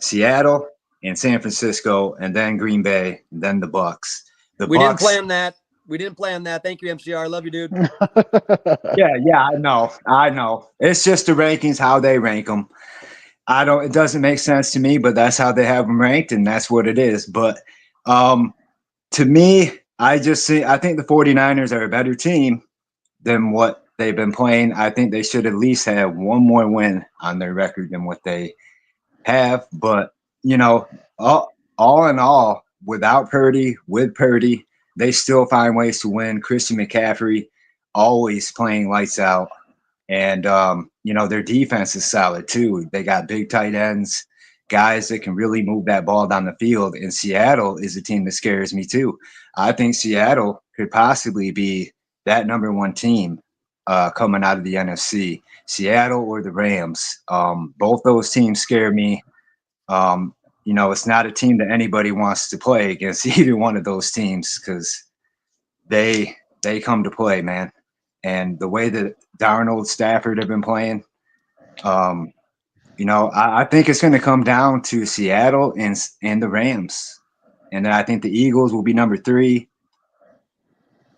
Seattle and San Francisco, and then Green Bay, and then the Bucs. We didn't plan that. We didn't plan that. Thank you, MCR. Love you, dude. Yeah, I know. It's just the rankings, how they rank them. It doesn't make sense to me, but that's how they have them ranked, and that's what it is. But to me, I think the 49ers are a better team than what they've been playing. I think they should at least have one more win on their record than what they have. But, all in all, without Purdy, with Purdy, they still find ways to win. Christian McCaffrey always playing lights out. And, their defense is solid too. They got big tight ends. guys that can really move that ball down the field. And Seattle is a team that scares me too. I think Seattle could possibly be that number one team coming out of the NFC. Seattle or the Rams. Both those teams scare me. It's not a team that anybody wants to play against either one of those teams because they come to play, man. And the way that Darnold, Stafford have been playing, I think it's going to come down to Seattle and the Rams. And then I think the Eagles will be number 3.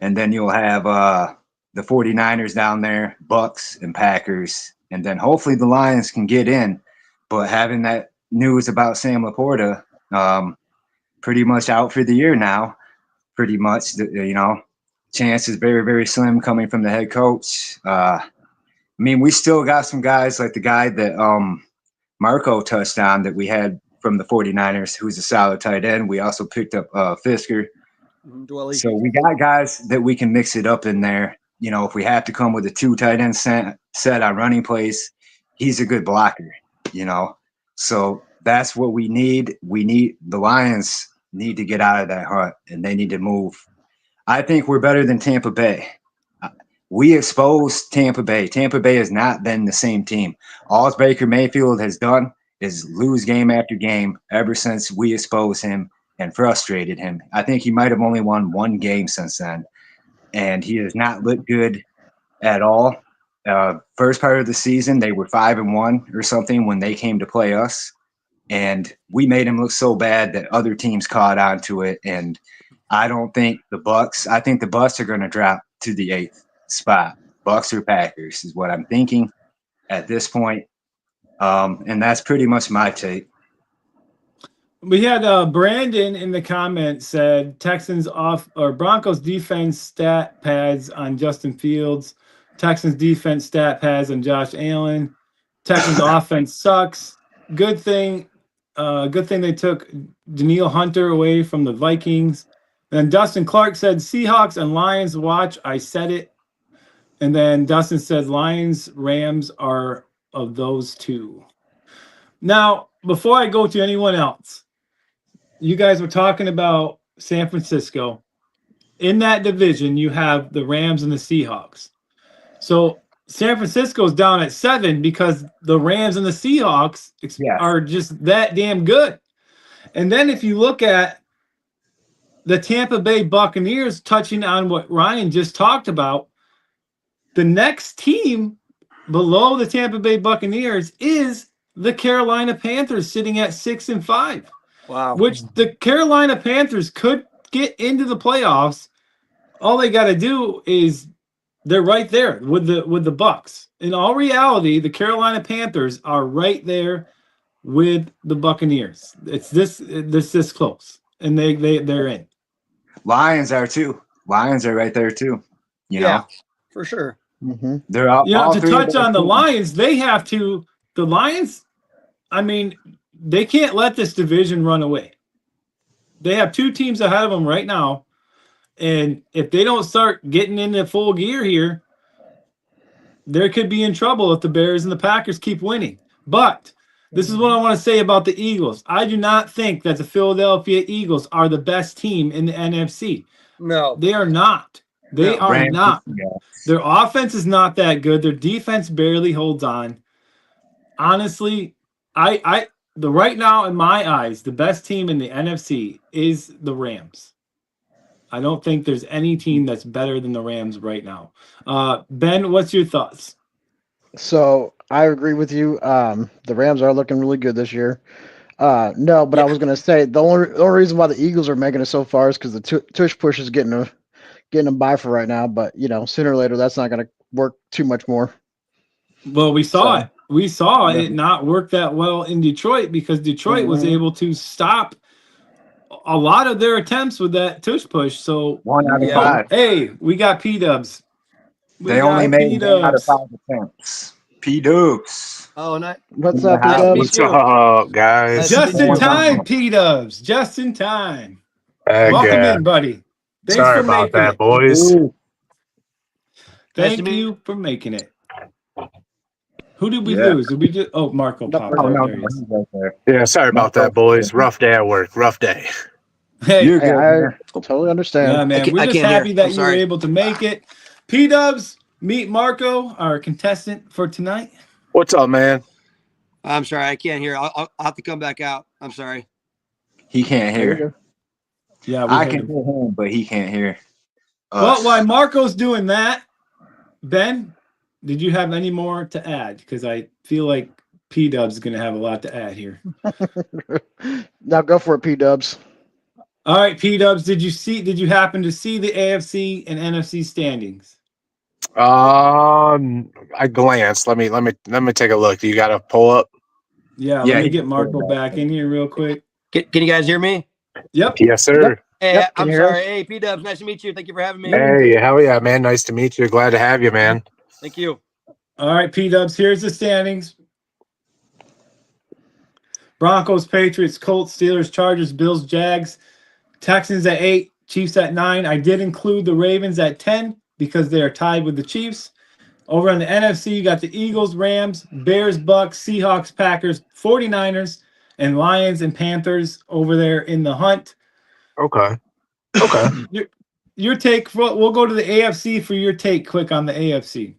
And then you'll have the 49ers down there, Bucks and Packers. And then hopefully the Lions can get in. But having that news about Sam Laporta, pretty much out for the year now, pretty much, chance is very, very slim coming from the head coach. We still got some guys like the guy that Marco touched on that we had from the 49ers, who's a solid tight end. We also picked up Fisker. So we got guys that we can mix it up in there. If we have to come with a 2 tight end set on running plays, he's a good blocker, So that's what we need. The Lions need to get out of that hunt, and they need to move. I think we're better than Tampa Bay. We exposed Tampa Bay. Tampa Bay has not been the same team. All Baker Mayfield has done is lose game after game ever since we exposed him and frustrated him. I think he might have only won 1 game since then, and he has not looked good at all. First part of the season, they were 5-1 or something when they came to play us, and we made him look so bad that other teams caught on to it. And I don't think the Bucks. I think the Bucks are going to drop to the 8th spot. Bucks or Packers is what I'm thinking at this point. And that's pretty much my take. We had Brandon in the comments said Broncos defense stat pads on Justin Fields, Texans defense stat pads on Josh Allen. Texans offense sucks. Good thing they took Danielle Hunter away from the Vikings. And Dustin Clark said Seahawks and Lions watch. I said it. And then Dustin said Lions, Rams are of those 2. Now, before I go to anyone else, you guys were talking about San Francisco. In that division, you have the Rams and the Seahawks. So San Francisco's down at 7 because the Rams and the Seahawks are just that damn good. And then if you look at the Tampa Bay Buccaneers, touching on what Ryan just talked about, the next team below the Tampa Bay Buccaneers is the Carolina Panthers, sitting at 6-5. Wow. Which the Carolina Panthers could get into the playoffs. All they got to do is they're right there with the Bucks. In all reality, the Carolina Panthers are right there with the Buccaneers. It's this close, and they're in. Lions are too. Lions are right there too. You know, for sure. Mm-hmm. They're all. To touch on the Lions, they have to. The Lions, they can't let this division run away. They have 2 teams ahead of them right now, and if they don't start getting into full gear here, they could be in trouble if the Bears and the Packers keep winning. But this is what I want to say about the Eagles. I do not think that the Philadelphia Eagles are the best team in the NFC. No. They are not. They are not. Their offense is not that good. Their defense barely holds on. Honestly, right now in my eyes, the best team in the NFC is the Rams. I don't think there's any team that's better than the Rams right now. Ben, what's your thoughts? So I agree with you. The Rams are looking really good this year. I was going to say the only reason why the Eagles are making it so far is because the tush push is getting them by for right now. But sooner or later that's not going to work too much more. Well, we saw it. We saw it not work that well in Detroit because Detroit was able to stop a lot of their attempts with that tush push. So 1 out of 5. Hey, we got P-dubs. They only made 1 out of 5 attempps. P-dubs. Oh, and what's up, P-dubs? What's up, guys? Just in time, P-dubs. Just in time. Welcome in, buddy. Thanks Sorry about that, boys. Thank you for making it. Who did we Yeah. lose? Did we just? Oh, Marco No, popped Oh, up. no, There he is. he's right there. Yeah, sorry about that, boys. Rough day at work. Rough day. Hey, You're Hey, good, I man. totally understand. yeah, man. We're I just can't hear. happy that I'm you were sorry. able to make it. P-Dubs, meet Marco, our contestant for tonight. What's up, man? I'm sorry. I can't hear. I'll have to come back out. I'm sorry. He can't There you hear. go. Yeah, we I heard can him. hear him, but he can't hear Well, us. while Marco's doing that, Ben, did you have any more to add? Because I feel like P-Dubs is going to have a lot to add here. Now go for it, P-Dubs. All right, P-Dubs, did you happen to see the AFC and NFC standings? I glanced. Let me take a look. Do you got to pull up? Yeah, Yeah, let me he get can Marco hear back in here real quick. Can you guys hear me? Yep. Yes, sir. Hey, Yep, can I'm you hear sorry. us? Hey, P-Dubs, nice to meet you. Thank you for having me. Hey, hell yeah, man. Nice to meet you. Glad to have you, man. Thank you. All right, P-Dubs, here's the standings. Broncos, Patriots, Colts, Steelers, Chargers, Bills, Jags, Texans at 8, Chiefs at 9. I did include the Ravens at 10 because they are tied with the Chiefs. Over on the NFC, you got the Eagles, Rams, Bears, Bucks, Seahawks, Packers, 49ers, and Lions and Panthers over there in the hunt. Okay. Your take, we'll go to the AFC for your take quick on the AFC.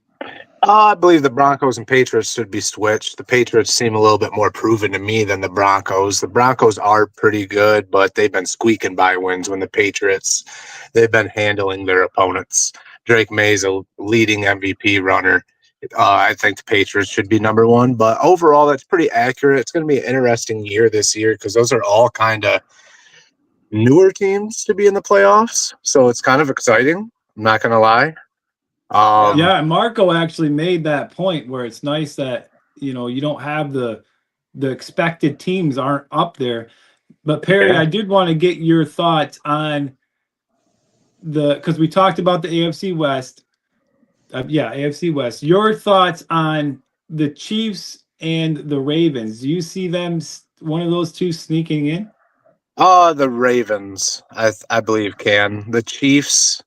I believe the Broncos and Patriots should be switched. The Patriots seem a little bit more proven to me than the Broncos. The Broncos are pretty good, but they've been squeaking by wins when the Patriots, they've been handling their opponents. Drake May's a leading MVP runner. I think the Patriots should be number one, but overall, that's pretty accurate. It's going to be an interesting year this year because those are all kind of newer teams to be in the playoffs. So it's kind of exciting. I'm not going to lie. Yeah, and Marco actually made that point where it's nice that you don't have the expected teams aren't up there. But Perry, Yeah. I did want to get your thoughts on because we talked about the AFC West. AFC West. Your thoughts on the Chiefs and the Ravens? Do you see them one of those two sneaking in? The Ravens, I believe can. The Chiefs,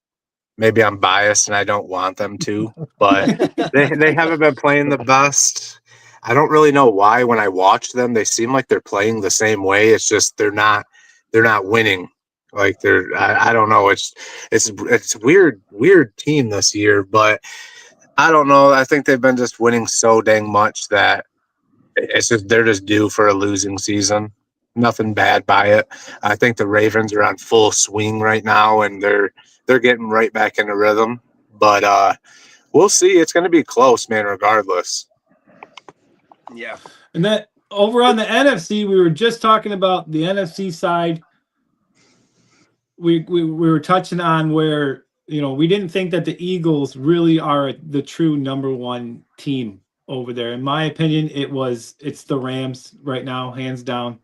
maybe I'm biased and I don't want them to, but they haven't been playing the best. I don't really know why when I watch them, they seem like they're playing the same way. It's just they're not winning. Like I don't know. It's weird team this year, but I don't know. I think they've been just winning so dang much that it's just they're just due for a losing season. Nothing bad by it. I think the Ravens are on full swing right now, and they're getting right back into rhythm. But we'll see. It's going to be close, man. Regardless. Yeah. And then over on the NFC, we were just talking about the NFC side. We were touching on where we didn't think that the Eagles really are the true number one team over there. In my opinion, it's the Rams right now, hands down.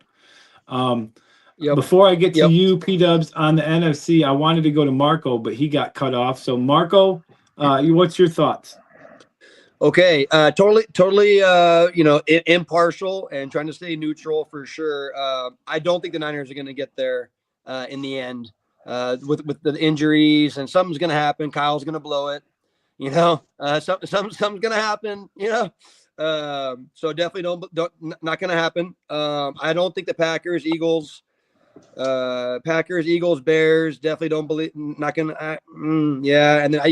Before I get to you, P-Dubs, on the NFC, I wanted to go to Marco, but he got cut off. So Marco, what's your thoughts? Okay, totally, impartial and trying to stay neutral for sure. I don't think the Niners are going to get there in the end with the injuries, and something's going to happen. Kyle's going to blow it, something's going to happen, so definitely not going to happen. I don't think the Packers, Eagles, Bears, definitely don't believe, not going to, yeah. And then I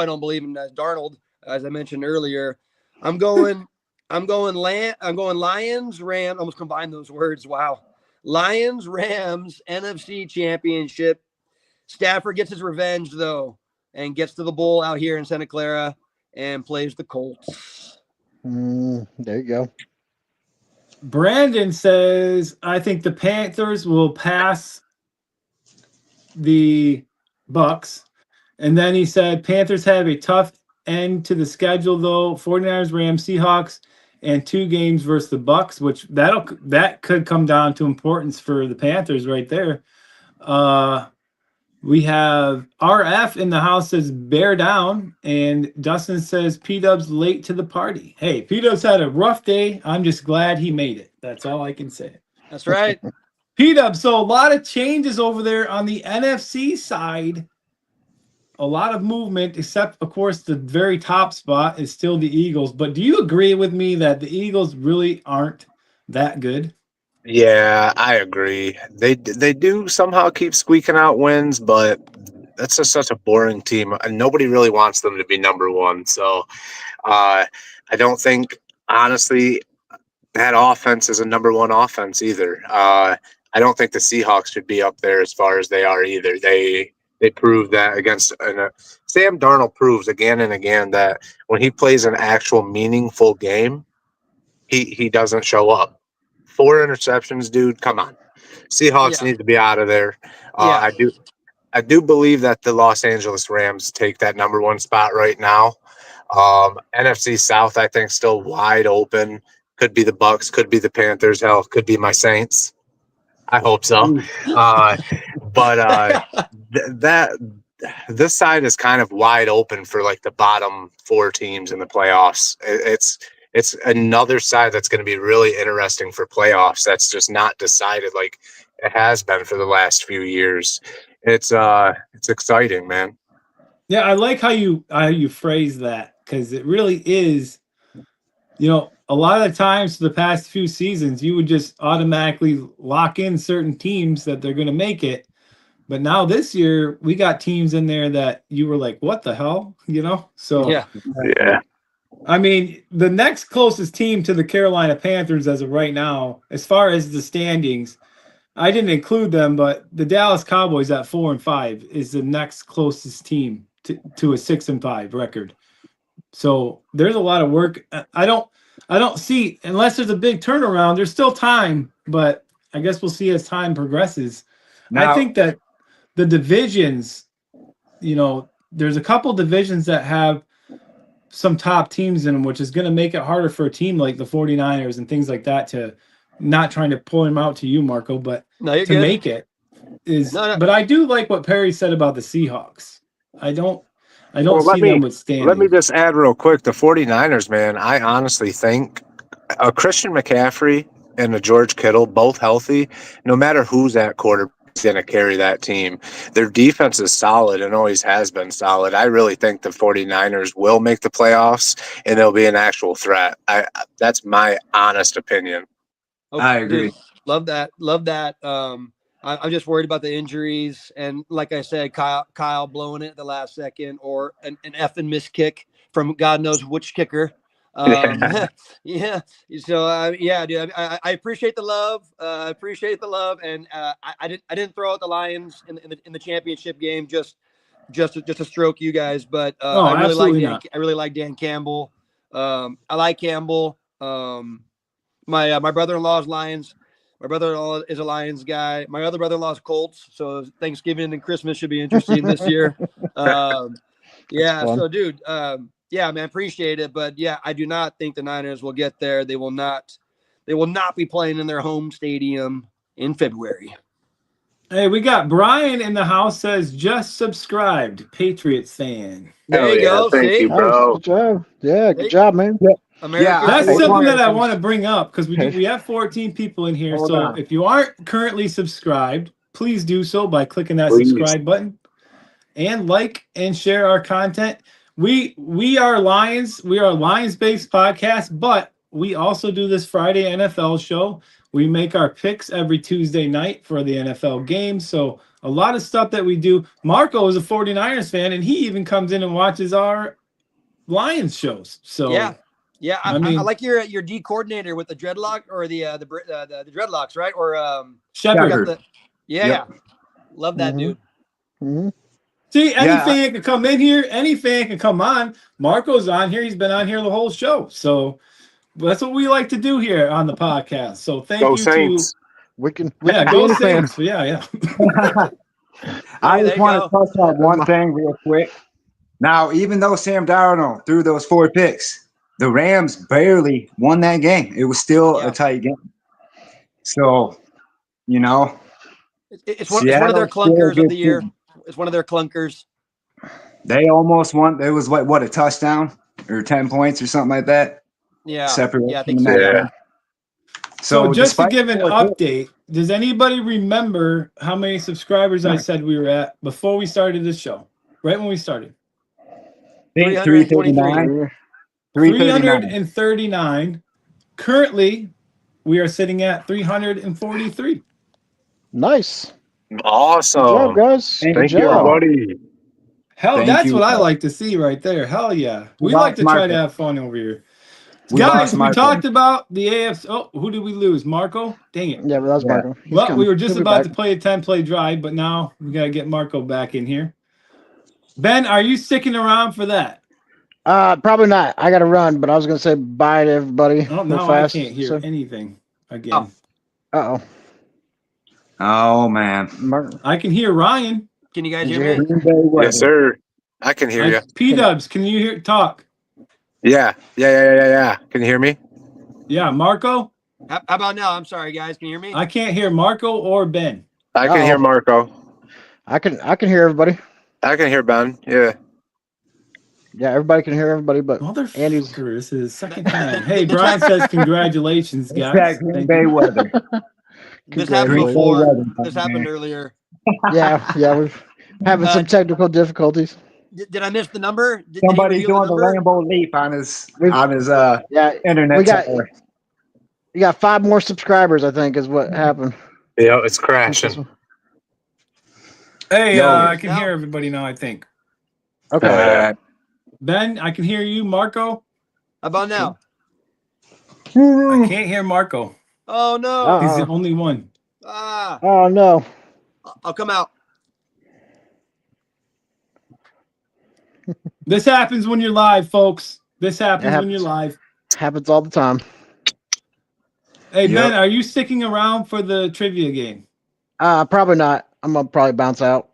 don't believe in Darnold. As I mentioned earlier, I'm going Lions, Rams. Almost combined those words. Wow. Lions, Rams, NFC Championship. Stafford gets his revenge though, and gets to the bowl out here in Santa Clara and plays the Colts. There you go. Brandon says, I think the Panthers will pass the Bucks. And then he said, Panthers have a tough end to the schedule, though. 49ers, Rams, Seahawks, and 2 games versus the Bucks, which that could come down to importance for the Panthers right there. We have RF in the house says bear down, and Dustin says P-Dub's late to the party. Hey, P-Dub's had a rough day. I'm just glad he made it. That's all I can say. That's right. P-Dub, so a lot of changes over there on the NFC side. a lot of movement, except of course the very top spot is still the Eagles. But do you agree with me that the Eagles really aren't that good? Yeah, I agree. They do somehow keep squeaking out wins, but that's just such a boring team, and nobody really wants them to be number one. So I don't think, honestly, that offense is a number one offense either. I don't think the Seahawks should be up there as far as they are either. They proved that against Sam Darnold proves again and again that when he plays an actual meaningful game, he doesn't show up. 4 interceptions, dude. Come on, Seahawks need to be out of there. I do believe that the Los Angeles Rams take that number one spot right now. NFC South, I think, still wide open. Could be the Bucks, could be the Panthers, hell, could be my Saints. I hope so. This side is kind of wide open for like the bottom 4 teams in the playoffs. It's another side that's going to be really interesting for playoffs. That's just not decided like it has been for the last few years. It's exciting, man. Yeah, I like how you phrase that, because it really is. A lot of the times for the past few seasons, you would just automatically lock in certain teams that they're going to make it. But now this year, we got teams in there that you were like, what the hell? So yeah. I mean, the next closest team to the Carolina Panthers as of right now, as far as the standings, I didn't include them, but the Dallas Cowboys at 4-5 is the next closest team to a 6-5 record. So there's a lot of work. I don't see, unless there's a big turnaround, there's still time, but I guess we'll see as time progresses. Now, I think that the divisions, there's a couple divisions that have some top teams in them, which is going to make it harder for a team like the 49ers and things like that to, not trying to pull him out to you, Marco, but to good. Make it is. No. But I do like what Perry said about the Seahawks. I don't see them withstanding. Let me just add real quick. The 49ers, man, I honestly think a Christian McCaffrey and a George Kittle, both healthy, no matter who's at quarterback, going to carry that team. Their defense is solid and always has been solid. I really think the 49ers will make the playoffs and they'll be an actual threat. That's my honest opinion. Okay, I agree. Dude, love that. I'm just worried about the injuries, and like I said, Kyle blowing it at the last second, or an effing missed kick from God knows which kicker. Yeah. So dude. I appreciate the love. And I didn't throw out the Lions in the championship game just to stroke you guys, but I really like Dan Campbell. I like Campbell. My brother-in-law is Lions. My brother-in-law is a Lions guy. My other brother-in-law is Colts. So Thanksgiving and Christmas should be interesting this year. So dude, man, appreciate it. But yeah, I do not think the Niners will get there. They will not be playing in their home stadium in February. Hey, we got Brian in the house, says just subscribed, Patriots fan. There you go. Thank you, bro. Good job. Yeah, good job, man. That's something that I want to bring up, because we have 14 people in here. So if you aren't currently subscribed, please do so by clicking that subscribe button and like and share our content. We are Lions. We are a Lions-based podcast, but we also do this Friday NFL show. We make our picks every Tuesday night for the NFL games. So a lot of stuff that we do. Marco is a 49ers fan, and he even comes in and watches our Lions shows. So yeah. I like your D coordinator with the dreadlock, or the dreadlocks, right? Or Shepard. Love that dude. Mm-hmm. See, any fan can come in here. Any fan can come on. Marco's on here. He's been on here the whole show. So that's what we like to do here on the podcast. So thank you Saints. Go Saints. Yeah. I just want to touch on one thing real quick. Now, even though Sam Darnold threw those 4 picks, the Rams barely won that game. It was still a tight game. So, it's one of their clunkers of the year. It's one of their clunkers. They almost won. It was what a touchdown or 10 points or something like that. Yeah. Separate. Yeah, I think so. Yeah. So just to give an update, does anybody remember how many subscribers I said we were at before we started this show? right when we started? 339. 339. Currently, we are sitting at 343. Nice. Awesome. Good job, guys. Thank Thank Good you, job. everybody. Hell, Thank that's you. what I like to see right there. Hell yeah. We lost like to try Marco. to have fun over here. We Guys, lost we Marco. talked about the AFC. Oh, who did we lose? Marco? Dang it. Yeah, but that's Yeah. Marco. He's Well, coming. we were just He'll be about back. to play a 10-play drive, but now we got to get Marco back in here. Ben, are you sticking around for that? Probably not. I got to run, but I was gonna say bye to everybody. Oh, real now fast. I can't hear So, anything again. oh, Oh man. Mark. I can hear Ryan. Can you guys Did hear you me? Green Bay weather. Yes, sir. I can hear you. P-Dubs, can you hear talk? Yeah. Can you hear me? Yeah, Marco? How about now? I'm sorry, guys. Can you hear me? I can't hear Marco or Ben. I can hear Marco. I can hear everybody. I can hear Ben. Yeah. Yeah, everybody can hear everybody, but Andy's. Motherfucker, this is the second time. Hey, Brian says congratulations, It's guys. that Green Thank Bay you. weather. This happened Green Bay before. weather. This happened earlier. Yeah, we're having some technical difficulties. Did I miss the number? Did Somebody's he reveal doing the Lambo leap on his Yeah, internet. we got tower. you got 5 more subscribers. I think is what happened. Yeah, it's crashing. Hey, Yo. I can hear everybody now, I think. Okay. Yeah. Ben, I can hear you. Marco? How about now? I can't hear Marco. Oh no! He's the only one. Oh no! I'll come out. This happens when you're live, folks. This happens when you're live. Happens all the time. Hey, Yep. Ben, are you sticking around for the trivia game? Probably not. I'm gonna probably bounce out.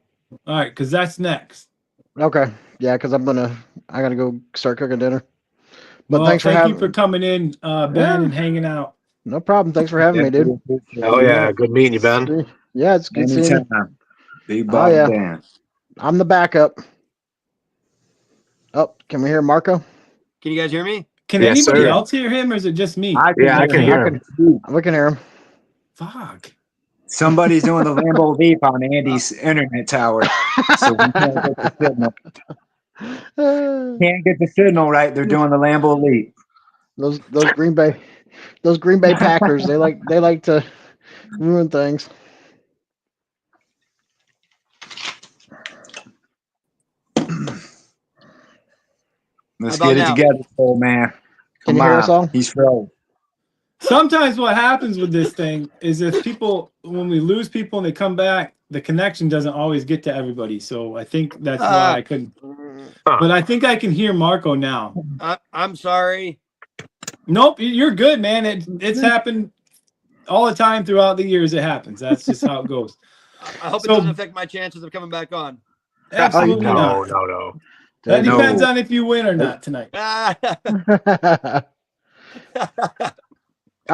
All right, because that's next. Okay. Yeah, because I gotta go start cooking dinner. But Well, thanks for thank having you for coming in, Ben, and hanging out. No problem. Thanks for having me, dude. Oh yeah, good meeting you, Ben. Yeah, it's good seeing you. Anytime. Big Oh, Bob yeah. Dan. I'm the backup. Oh, can we hear Marco? Can you guys hear me? Can Yes, anybody sir. else hear him, or is it just me? I can hear him. We can hear him. Fuck. Somebody's doing the Lambo leap on Andy's internet tower. So we can't get the signal. Can't get the signal right. They're doing the Lambo leap. Those Green Bay Packers, they like to ruin things. Let's How about get it now? together, old man. Can you Come hear on. us all? He's froze. Sometimes what happens with this thing is if people, when we lose people and they come back, the connection doesn't always get to everybody. So I think that's why I couldn't. But I think I can hear Marco now. I'm sorry. Nope, you're good, man. It's happened all the time throughout the years. It happens. That's just how it goes. I hope So- it doesn't affect my chances of coming back on. Absolutely not. No. That No. depends on if you win or not tonight. All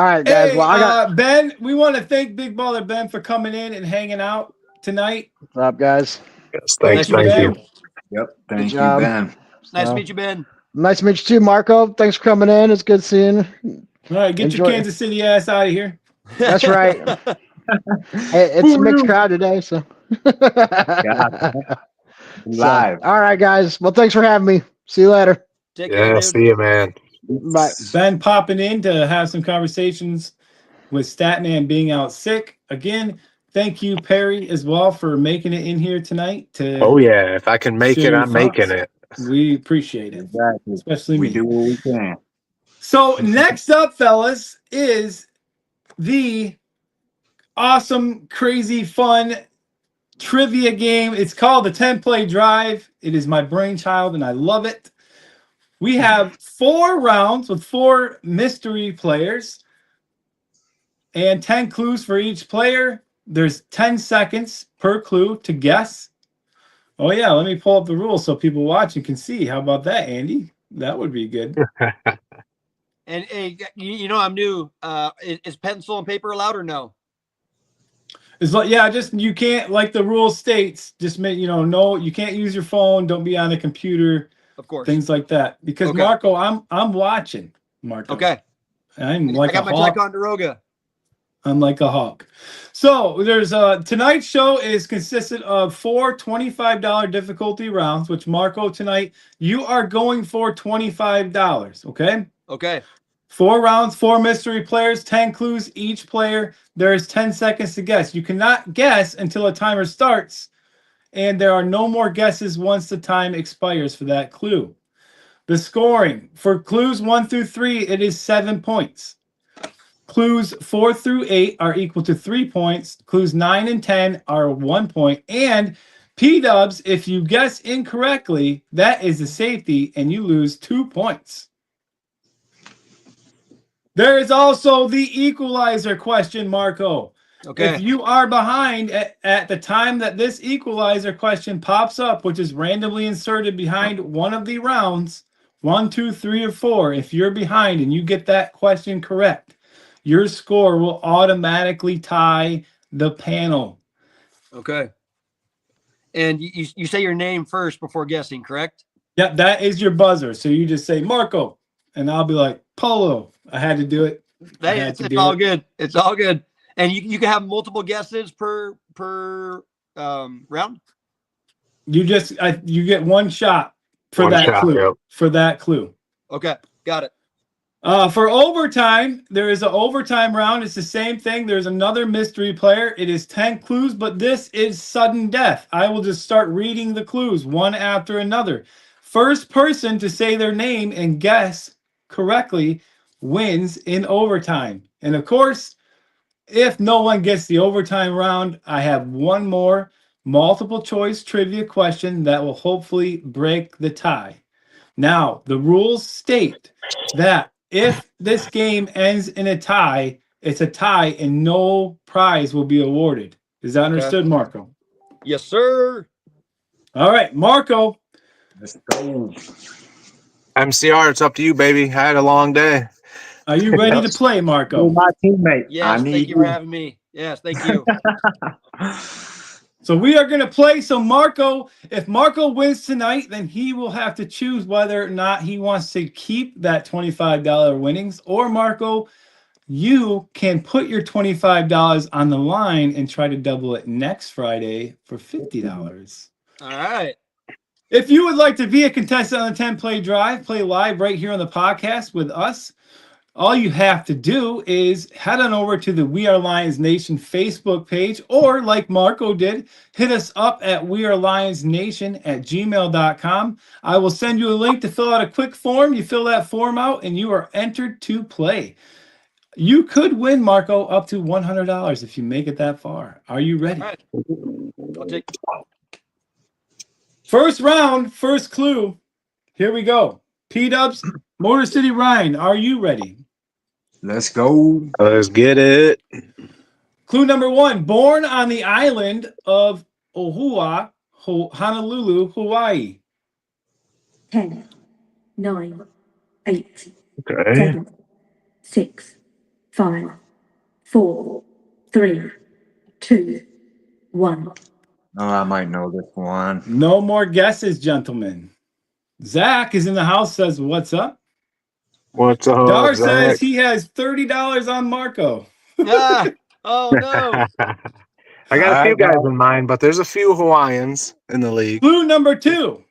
right, guys. Hey, Well, I got Ben, we want to thank Big Baller Ben for coming in and hanging out tonight. what's up, guys. Yes, thanks. Thank you, Thank Ben. you. Yep. Thank you, job. Ben. Nice So, to meet you, Ben. Nice to meet you too, Marco. Thanks for coming in. It's good seeing you. All right, get your Enjoy. Kansas City ass out of here. That's right. Hey, it's a mixed crowd today, so. Live. All right, guys. Well, thanks for having me. See you later. Take care, Yeah, dude. see you, man. Bye. Ben popping in to have some conversations with Statman being out sick. Again, thank you, Perry, as well, for making it in here tonight. Oh yeah, if I can make share it, your I'm making thoughts. it. We appreciate it, Exactly. especially We me. do what we can. So next up, fellas, is the awesome, crazy, fun trivia game. It's called the 10-Play Drive. It is my brainchild, and I love it. We have 4 rounds with 4 mystery players and 10 clues for each player. There's 10 seconds per clue to guess. Oh, yeah, let me pull up the rules so people watching can see. How about that, Andy? That would be good. And hey, you know I'm new. Is pencil and paper allowed or no? It's like, yeah, just you can't, like the rule states, just make, no, you can't use your phone. Don't be on the computer. Of course. Things like that. Because Okay. Marco, I'm watching, Marco. Okay. I'm like I got a my hawk. Ticonderoga. I'm like a hawk. So there's tonight's show is consisted of 4 $25 difficulty rounds, which Marco, tonight you are going for $25. Okay. Okay. 4 rounds, 4 mystery players, 10 clues each player. There is 10 seconds to guess. You cannot guess until a timer starts, and there are no more guesses once the time expires for that clue. The scoring for clues 1 through 3, it is 7 points. Clues 4 through 8 are equal to 3 points. Clues 9 and 10 are 1 point. And P-dubs, if you guess incorrectly, that is a safety, and you lose 2 points. There is also the equalizer question, Marco. Okay. If you are behind at the time that this equalizer question pops up, which is randomly inserted behind one of the rounds, 1, 2, 3, or 4, if you're behind and you get that question correct, your score will automatically tie the panel. Okay. And you say your name first before guessing, correct? Yep, that is your buzzer. So you just say Marco, and I'll be like, Polo. I had to do it. It's all good. It's all good. And you can have multiple guesses per round. You get one shot for that clue. Yep. For that clue. Okay, got it. For overtime, there is an overtime round. It's the same thing. There's another mystery player. It is 10 clues, but this is sudden death. I will just start reading the clues one after another. First person to say their name and guess correctly wins in overtime. And of course, if no one gets the overtime round, I have one more multiple choice trivia question that will hopefully break the tie. Now, the rules state that if this game ends in a tie, it's a tie and no prize will be awarded. Is that understood, Marco? Yes, sir. All right, Marco. Let's go. MCR, it's up to you, baby. I had a long day. Are you ready to play, Marco? You're my teammate. Yes, thank you for having me. Yes, thank you. So we are going to play. So Marco, if Marco wins tonight, then he will have to choose whether or not he wants to keep that $25 winnings, or Marco, you can put your $25 on the line and try to double it next Friday for $50. All right. If you would like to be a contestant on the 10 play drive, play live right here on the podcast with us, all you have to do is head on over to the We Are Lions Nation Facebook page, or like Marco did, hit us up at wearelionsnation@gmail.com. I will send you a link to fill out a quick form. You fill that form out and you are entered to play. You could win, Marco, up to $100 if you make it that far. Are you ready? All right. I'll take. First round, first clue. Here we go. P-dubs, Motor City Ryan, are you ready? Let's go. Let's get it. Clue number 1, born on the island of Oahu, Honolulu, Hawaii. 10, 9, 8, Okay. 7, 6, 5, 4, 3, 2, 1. Oh, I might know this one. No more guesses, gentlemen. Zach is in the house, says, what's up? What's up, Dar Zach? says he has $30 on Marco. Ah, oh no. I got a few guys in mind, but there's a few Hawaiians in the league. Clue number 2.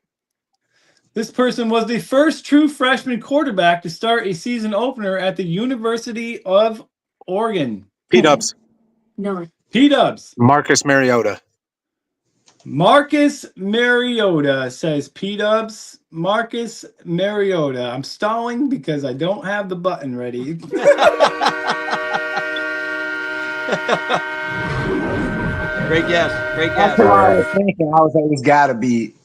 This person was the first true freshman quarterback to start a season opener at the University of Oregon. P-dubs. 9. P-dubs. Marcus Mariota. Marcus Mariota, says P-dubs. Marcus Mariota. I'm stalling because I don't have the button ready. Great guess. Great guess. That's what I was thinking.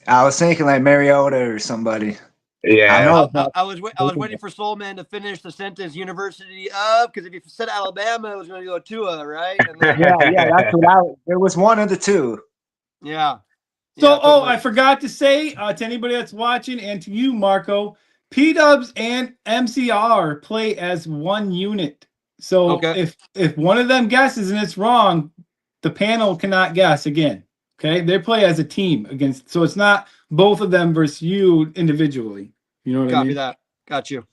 I was thinking like Mariota or somebody. Yeah. I know. I was waiting for Soulman to finish the sentence University of, because if you said Alabama, it was going to go Tua, right? And then, Yeah, that's what there was one of the two. yeah. So, Yeah, totally. I forgot to say to anybody that's watching and to you, Marco, P-dubs and MCR play as one unit. So if one of them guesses and it's wrong, the panel cannot guess again. Okay, they play as a team against. So it's not both of them versus you individually. You know what I Copy mean? that. Got you.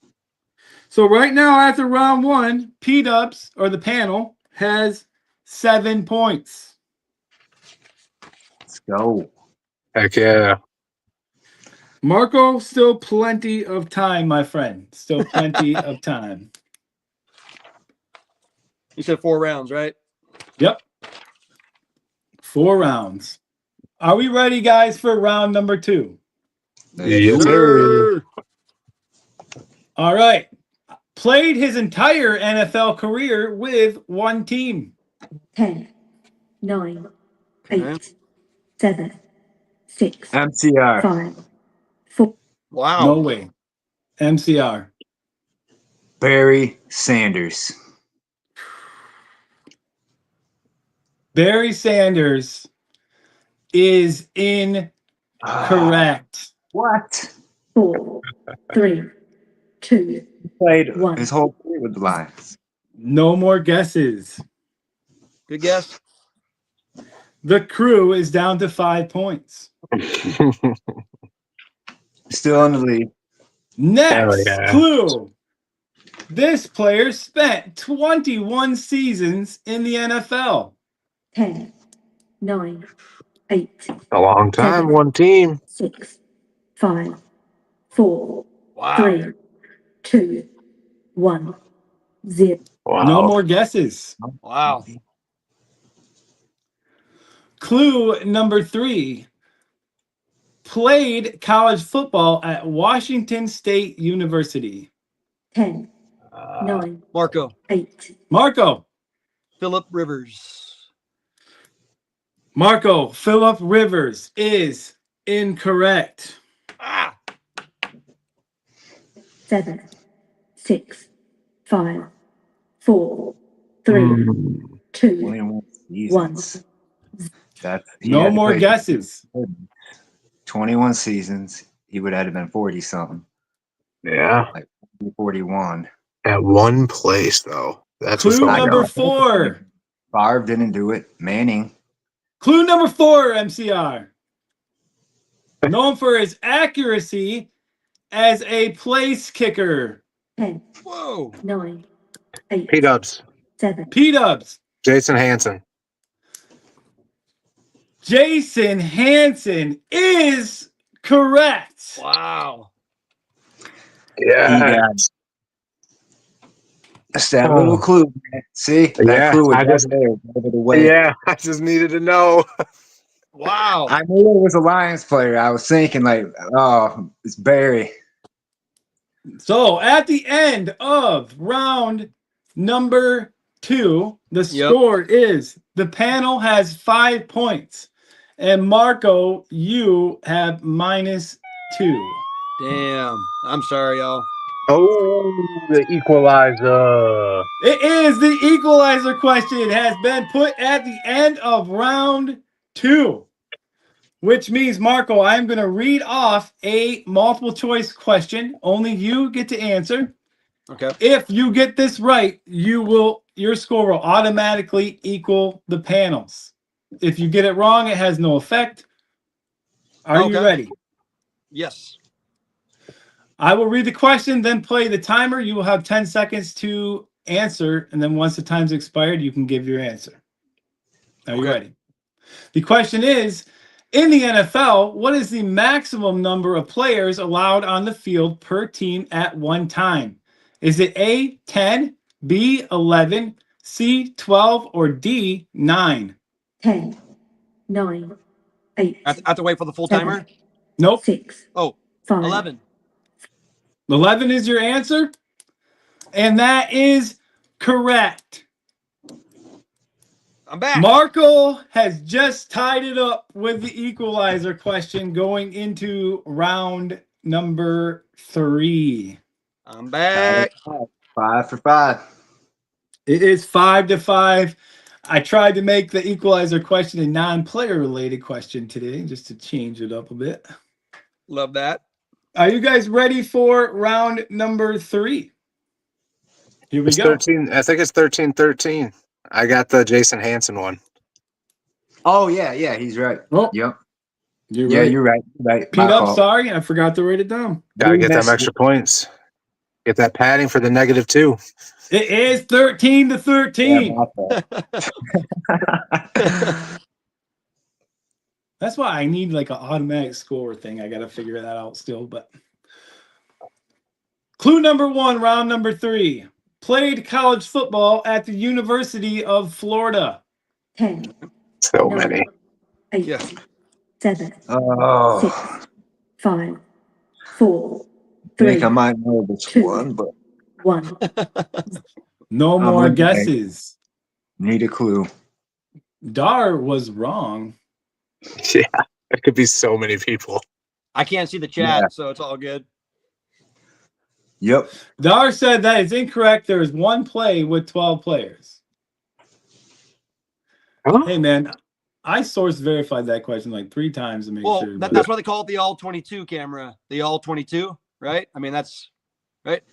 So right now after round 1, P-dubs or the panel has 7 points. Let's go. Heck yeah. Marco, still plenty of time, my friend. Still plenty of time. You said 4 rounds, right? Yep. 4 rounds. Are we ready, guys, for round number 2? Yes, sir. All right. Played his entire NFL career with one team. 10, 9, 8, Okay. 7, 6, MCR. 5, 4. Wow. No way. MCR. Barry Sanders. Barry Sanders is incorrect. What? 4, 3, 2, He played 1. his whole career with the Lions. No more guesses. Good guess. The crew is down to 5 points. Still in the league. Next Hell yeah. clue. This player spent 21 seasons in the NFL. 10, 9, 8, A long time, 7, one team. 6, 5, 4, Wow. 3, 2, 1, 0. Wow. No more guesses. Wow. Clue number 3. Played college football at Washington State University. 10, 9, Marco. 8. Marco. Philip Rivers. Marco, Philip Rivers is incorrect. Ah. 7, 6, 5, 4, 3, Mm. 2, 21 1. seasons. That's he No had to more play guesses. 21 seasons. He would have been 40 something. Yeah. 41. At one place, though. That's Clue what's number going 4. Favre didn't do it. Manning. Clue number 4, MCR. Known for his accuracy as a place kicker. 10, Whoa. 9, 8, P-Dubs. 7. P-Dubs. Jason Hansen. Jason Hansen is correct. Wow. Yeah. He got that's that little clue, man. See? That Yeah, clue was I right just- there, over the way. Yeah, I just needed to know. Wow. I knew it was a Lions player. I was thinking, like, oh, it's Barry. So at the end of round number 2, the Yep. score is the panel has 5 points. And Marco, you have -2. Damn. I'm sorry, y'all. Oh, the equalizer. It is the equalizer question. It has been put at the end of round 2, which means, Marco, I'm going to read off a multiple choice question. Only you get to answer. Okay. If you get this right, your score will automatically equal the panels. If you get it wrong, it has no effect. Are you Okay. ready? Yes. I will read the question, then play the timer. You will have 10 seconds to answer, and then once the time's expired, you can give your answer. Are you Okay. ready? The question is, in the NFL, what is the maximum number of players allowed on the field per team at one time? Is it A, 10, B, 11, C, 12, or D, 9? 10, 9, 8, I have to wait for the full 7, timer. Nope. 6, Oh, 5. 11. 11 is your answer, and that is correct. I'm back. Marco has just tied it up with the equalizer question going into round number 3. I'm back. 5 for 5. It is 5-5. I tried to make the equalizer question a non-player related question today just to change it up a bit. Love that. Are you guys ready for round number 3? Here we It's go. 13. I think it's 13-13. I got the Jason Hansen one. Oh, yeah, he's right. Oh, Yep. you're Yeah, right. you're right. Right. Pete My up, fault. sorry. I forgot to write it down. Gotta We get them missed extra points. Get that padding for the -2. It is 13-13. Yeah, my fault. That's why I need like an automatic score thing. I got to figure that out still. But clue number 1, round number 3. Played college football at the University of Florida. 10, So 9, many. 8, Yeah. 7, Oh, 6, 5, 4, I 3, think I might know this 2. one, but 1. No I'm more looking at it. guesses. Need a clue. Dar was wrong. Yeah, it could be so many people. I can't see the chat, Yeah. so it's all good. Yep. Dar said that is incorrect. There is one play with 12 players. Huh? Hey, man, I source verified that question like 3 times to make Well, sure. but- that's why they call it the all 22 camera. The all 22, right? I mean, that's right.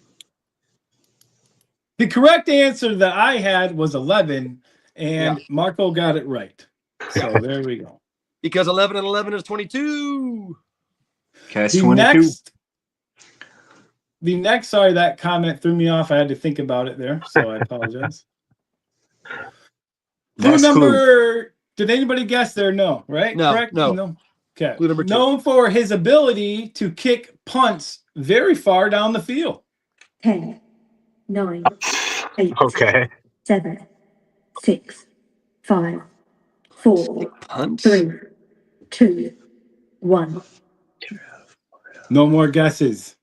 The correct answer that I had was 11, and Yeah. Marco got it right. So there we go. Because 11 and 11 is 22. Catch The 22. next, sorry, that comment threw me off. I had to think about it there, so I apologize. Clue Next number, did anybody guess there? No, right? No, Correct? no. Okay. Clue number 2. Known for his ability to kick punts very far down the field. 10, 9, 8, Okay. 7, 6, 5, 4, Punts. 3, 2, 1. No more guesses.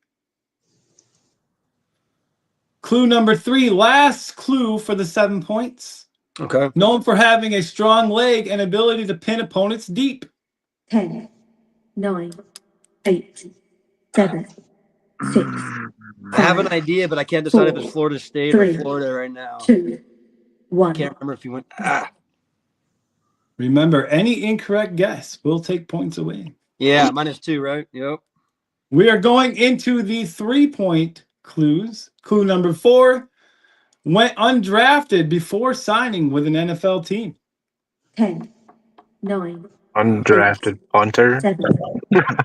Clue number 3, last clue for the 7 points. Okay. Known for having a strong leg and ability to pin opponents deep. 10, 9, 8, 7, 6, I have an 5, idea, but I can't decide if it's 4, Florida State 3, or Florida right now. 2, 1. Can't remember if you went. Remember, any incorrect guess will take points away. Yeah, -2, right? Yep. We are going into the 3-point clues. Clue number 4, went undrafted before signing with an NFL team. 10, 9, Undrafted punter. 7,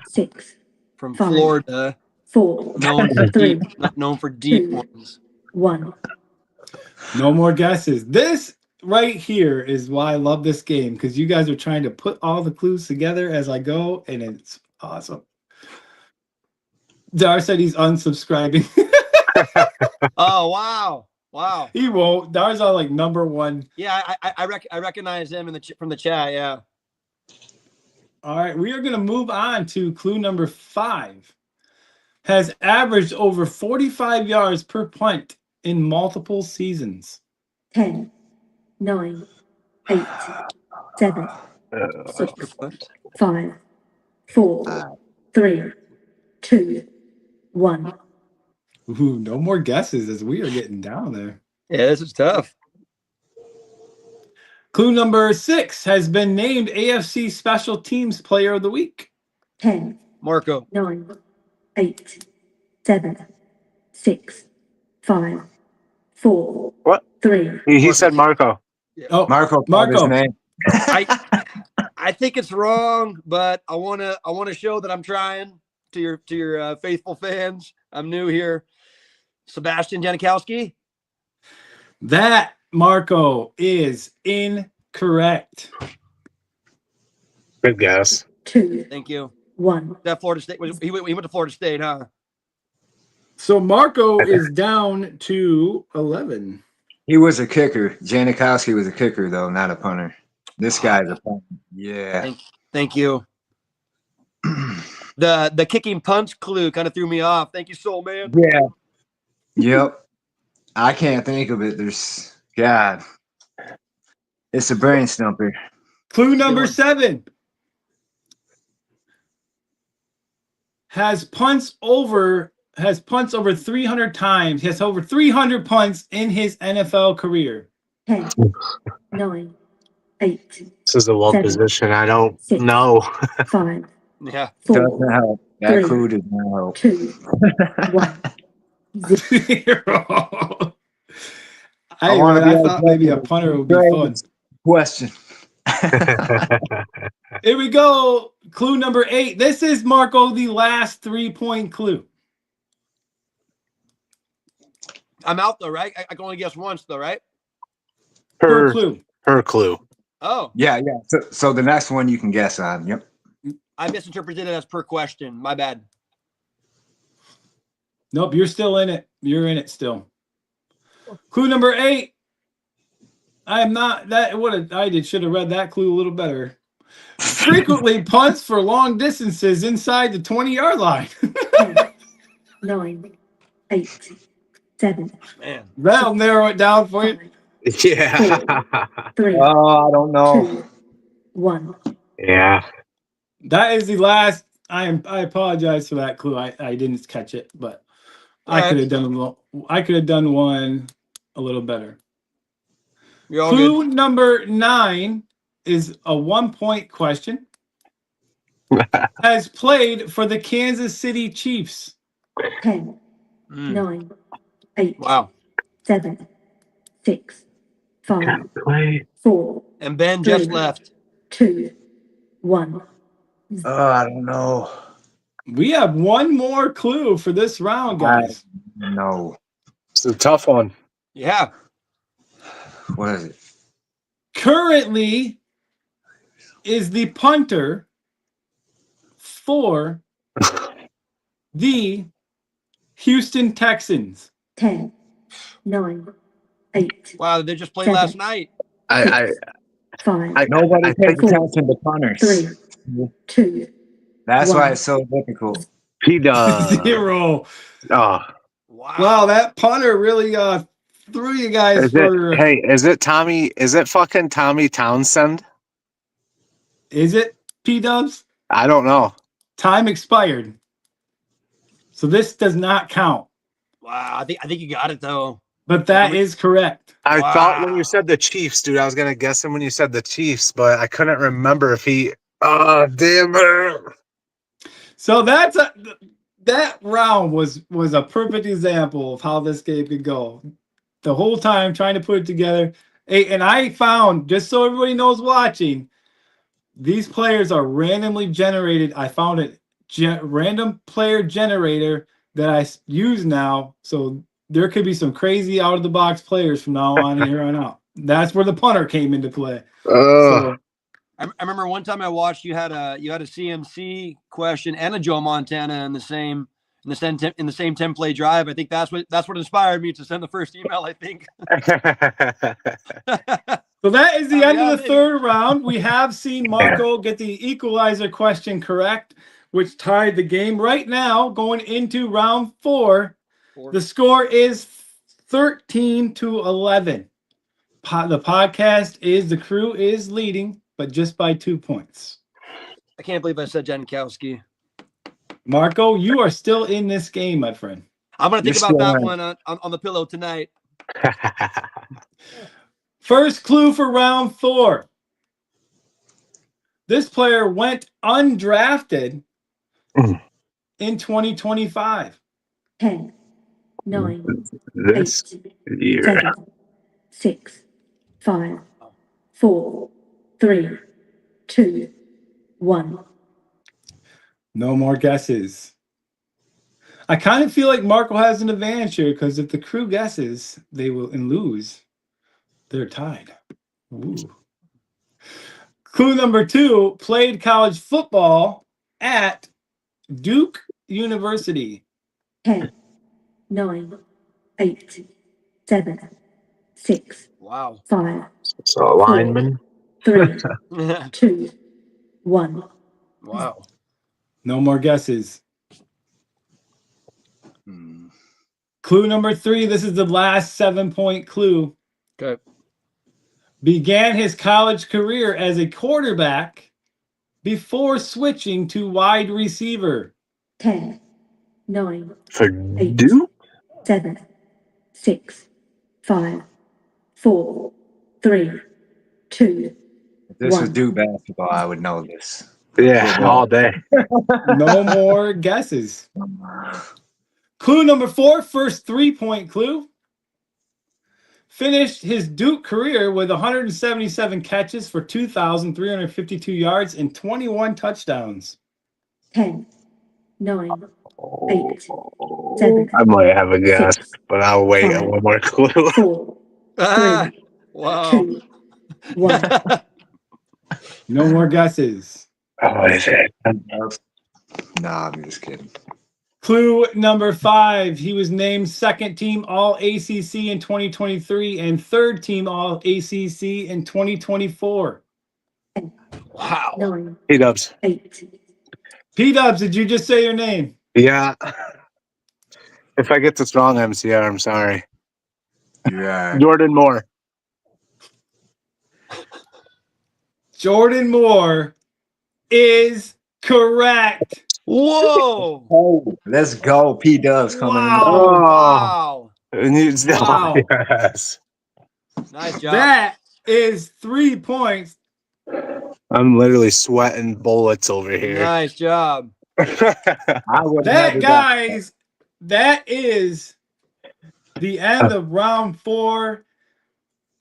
6, From 5, Florida, 4, known for 3, deep, not known for deep 2, ones. 1. No more guesses. This right here is why I love this game, because you guys are trying to put all the clues together as I go, and it's awesome. Dar said he's unsubscribing. Oh wow, wow. He won't. Dar's on like number 1. Yeah, I recognize him in from the chat. Yeah. All right, we are going to move on to clue number 5. Has averaged over 45 yards per punt in multiple seasons. 10, 9, 8, 7, 6, 5, 4, 3, 2, 1. Ooh, no more guesses as we are getting down there. Yeah, this is tough. Clue number 6 has been named AFC Special Teams Player of the Week. 10, Marco. 9, 8, 7, 6, 5, 4, What? 3. He said Marco. Oh, Marco. Marco. His name. I think it's wrong, but I wanna show that I'm trying to your faithful fans. I'm new here. Sebastian Janikowski. That, Marco, is incorrect. Good guess. 2, Thank you. 1. That Florida State. He went to Florida State, huh? So Marco is down to 11. He was a kicker. Janikowski was a kicker, though, not a punter. This guy's a punter. Yeah. Thank you. The kicking punch clue kind of threw me off. Thank you, Soul Man. Yeah. Yep. I can't think of it. There's God. It's a brain stumper. Clue number 7. Has punts over 300 times. He has over 300 punts in his NFL career. 10, 9, 8, This is the one 7, position I don't 6, know. 5, Yeah. 4, Doesn't help. That 3, clue does not help. 2, 1. I wanna I be thought maybe a punter would be fun. Question. Here we go. Clue number 8. This is, Marco, the last 3-point clue. I'm out though, right? I can only guess once though, right? Per Per clue. per clue. Oh, Yeah. So the next one you can guess on. Yep. I misinterpreted it as per question. My bad. Nope, you're still in it. You're in it still. Clue number 8. I am not that. What I did should have read that clue a little better. Frequently punts for long distances inside the 20-yard line. 10, 9, 8, 7, Man. That'll narrow it down for you. 5, Yeah. 3, Oh, I don't know. 2, 1. Yeah. That is the last. I apologize for that clue. I didn't catch it, but I could have done. I could have done one a little better. You're all Clue good. number 9 is a 1-point question. Has played for the Kansas City Chiefs. 10, 9, 8, Wow. 7, 6, 5, Play. 4, And Ben just Three. left. 2, 1. Oh, I don't know. We have one more clue for this round, guys. No. It's a tough one. Yeah. What is it? Currently is the punter for the Houston Texans. 10, 9, 8, Wow, they just played 7, last night. I 5, Nobody I pays think attention to punters. 3, 2, That's why One. it's so difficult. he does. 0. Oh. Wow, that punter really threw you guys Is for. it, hey, is it Tommy? Is it fucking Tommy Townsend? Is it P-Dubs? I don't know. Time expired. So this does not count. Wow, I think you got it though. But that is correct. I thought when Wow. you said the Chiefs, dude, I was gonna guess him when you said the Chiefs, but I couldn't remember if he. Oh, damn it! So that round was a perfect example of how this game could go. The whole time trying to put it together. And I found, just so everybody knows watching, these players are randomly generated. I found a random player generator that I use now. So there could be some crazy out of the box players from now on here on out. That's where the punter came into play. So, I remember one time I watched you had a CMC question and a Joe Montana in the same 10-play drive. I think that's what inspired me to send the first email, I think. So that is the end of the maybe. third round. We have seen Marco get the equalizer question correct, which tied the game. Right now, going into round 4, the score is 13-11. The podcast the crew is leading, but just by 2 points. I can't believe I said Jankowski. Marco, you are still in this game, my friend. I'm gonna think You're about still that one on the pillow tonight. First clue for round 4. This player went undrafted in 2025. 10, 9, This 8, year. 7, 6, 5, 4, 3, 2, 1. No more guesses. I kind of feel like Marco has an advantage here because if the crew guesses, they will and lose. They're tied. Ooh. Clue number 2, played college football at Duke University. 10, 9, 8, 7, 6, Wow. 5, So lineman. 3, 2, 1. Wow. No more guesses. Clue number 3, this is the last 7-point clue. Okay. Began his college career as a quarterback before switching to wide receiver. 10, 9, For 8, Duke? 7, 6, 5, 4, 3, 2, If this was One. Duke basketball, I would know this. Yeah, all day. No more guesses. Clue number 4, first 3-point clue. Finished his Duke career with 177 catches for 2,352 yards and 21 touchdowns. 10, 9, 8, 7, I might have a guess, 6, but I'll wait 5, one more clue. 4, Ah, 3, wow. 2, 1. No more guesses. What is it? Nah, I'm just kidding. Clue number 5. He was named second team All ACC in 2023 and third team All ACC in 2024. Wow. 9, P-dubs. 8. P-Dubs, did you just say your name? Yeah. If I get this wrong, MCR, I'm sorry. Yeah. Jordan Moore. Jordan Moore is correct. Whoa. Oh, let's go. P-Dubs coming in. Wow. Oh, Wow. Wow. Yes. Nice job. That is 3 points. I'm literally sweating bullets over here. Nice job. I would That, never guys, that is the end of round 4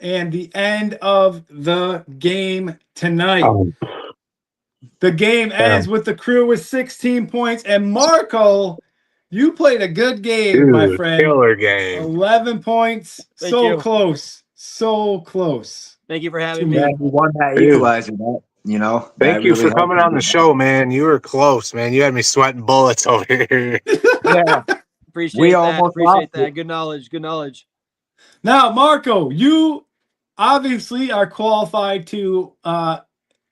and the end of the game tonight. Oh, The game ends with the crew with 16 points. And Marco, you played a good game, my dude, friend. killer game. 11 points. Thank So you. close. So close. Thank you for To having me. me. Yeah, you won that Dude. equalizer. That, you know. Thank that you really for helped coming you on the win. show, man. You were close, man. You had me sweating bullets over here. Yeah. Appreciate We that. almost Appreciate lost that. it. Good knowledge. Good knowledge. Now, Marco, you obviously are qualified to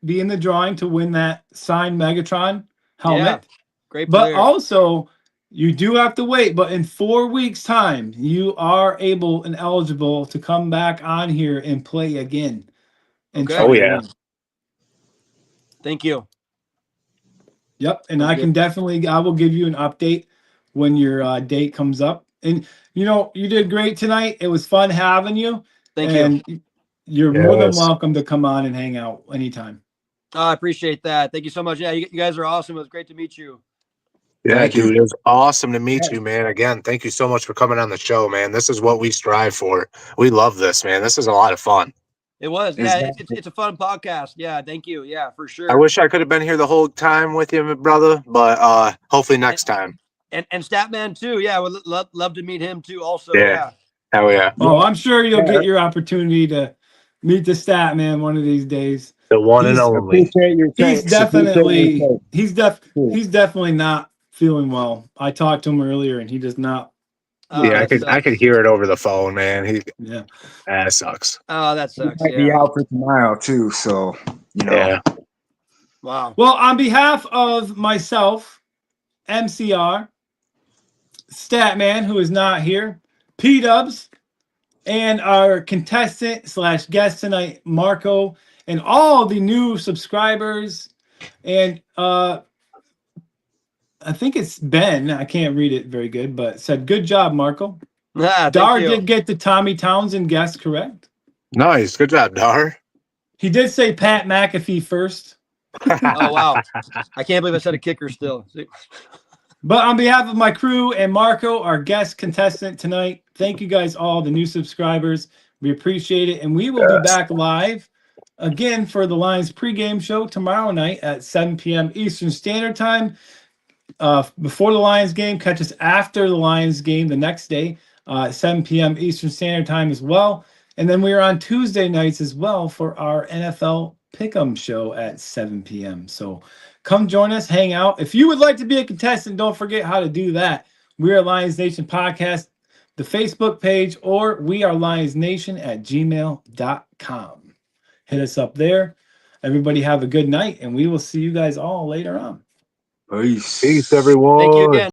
be in the drawing to win that signed Megatron helmet. Yeah. Great But player. also, you do have to wait. But in 4 weeks' time, you are able and eligible to come back on here and play again. And Okay. try Oh, to yeah. win. Thank you. Yep. And Sounds I good. can definitely, I will give you an update when your date comes up. And, you know, you did great tonight. It was fun having you. Thank you. And you're more than Yes. welcome to come on and hang out anytime. I appreciate that. Thank you so much. Yeah, you guys are awesome. It was great to meet you. Yeah, Thank you. dude, it was awesome to meet you, man. Again, thank you so much for coming on the show, man. This is what we strive for. We love this, man. This is a lot of fun. It was. Yeah, Exactly. it's a fun podcast. Yeah, thank you. Yeah, for sure. I wish I could have been here the whole time with you, brother, but hopefully next time. And Statman too. Yeah, would love to meet him too. Also, Yeah. yeah. Hell yeah. Oh, I'm sure you'll Yeah. get your opportunity to meet the stat man one of these days. The one and He's- only. Appreciate your He's takes. Appreciate definitely your takes. he's definitely not feeling well. I talked to him earlier and he does not. Yeah, that I could sucks. hear it over the phone, man. Yeah. That sucks. Oh, that He sucks. might be Yeah. out for tomorrow too, so you know. Yeah. Wow. Well, on behalf of myself, MCR, Statman, who is not here, P-Dubs, and our contestant / guest tonight, Marco, and all the new subscribers. And I think it's Ben. I can't read it very good, but said, good job, Marco. Thank Dar you. did get the Tommy Townsend guess correct. Nice. Good job, Dar. He did say Pat McAfee first. Oh wow. I can't believe I said a kicker still. But on behalf of my crew and Marco, our guest contestant tonight, thank you guys all, the new subscribers. We appreciate it. And we will be back live again for the Lions pregame show tomorrow night at 7 p.m. Eastern Standard Time. Before the Lions game, catch us after the Lions game the next day, 7 p.m. Eastern Standard Time as well. And then we are on Tuesday nights as well for our NFL Pick'em show at 7 p.m. So come join us, hang out. If you would like to be a contestant, don't forget how to do that. We are Lions Nation Podcast, the Facebook page, or wearelionsnation@gmail.com. Hit us up there. Everybody have a good night, and we will see you guys all later on. Peace. Peace, everyone. Thank you again.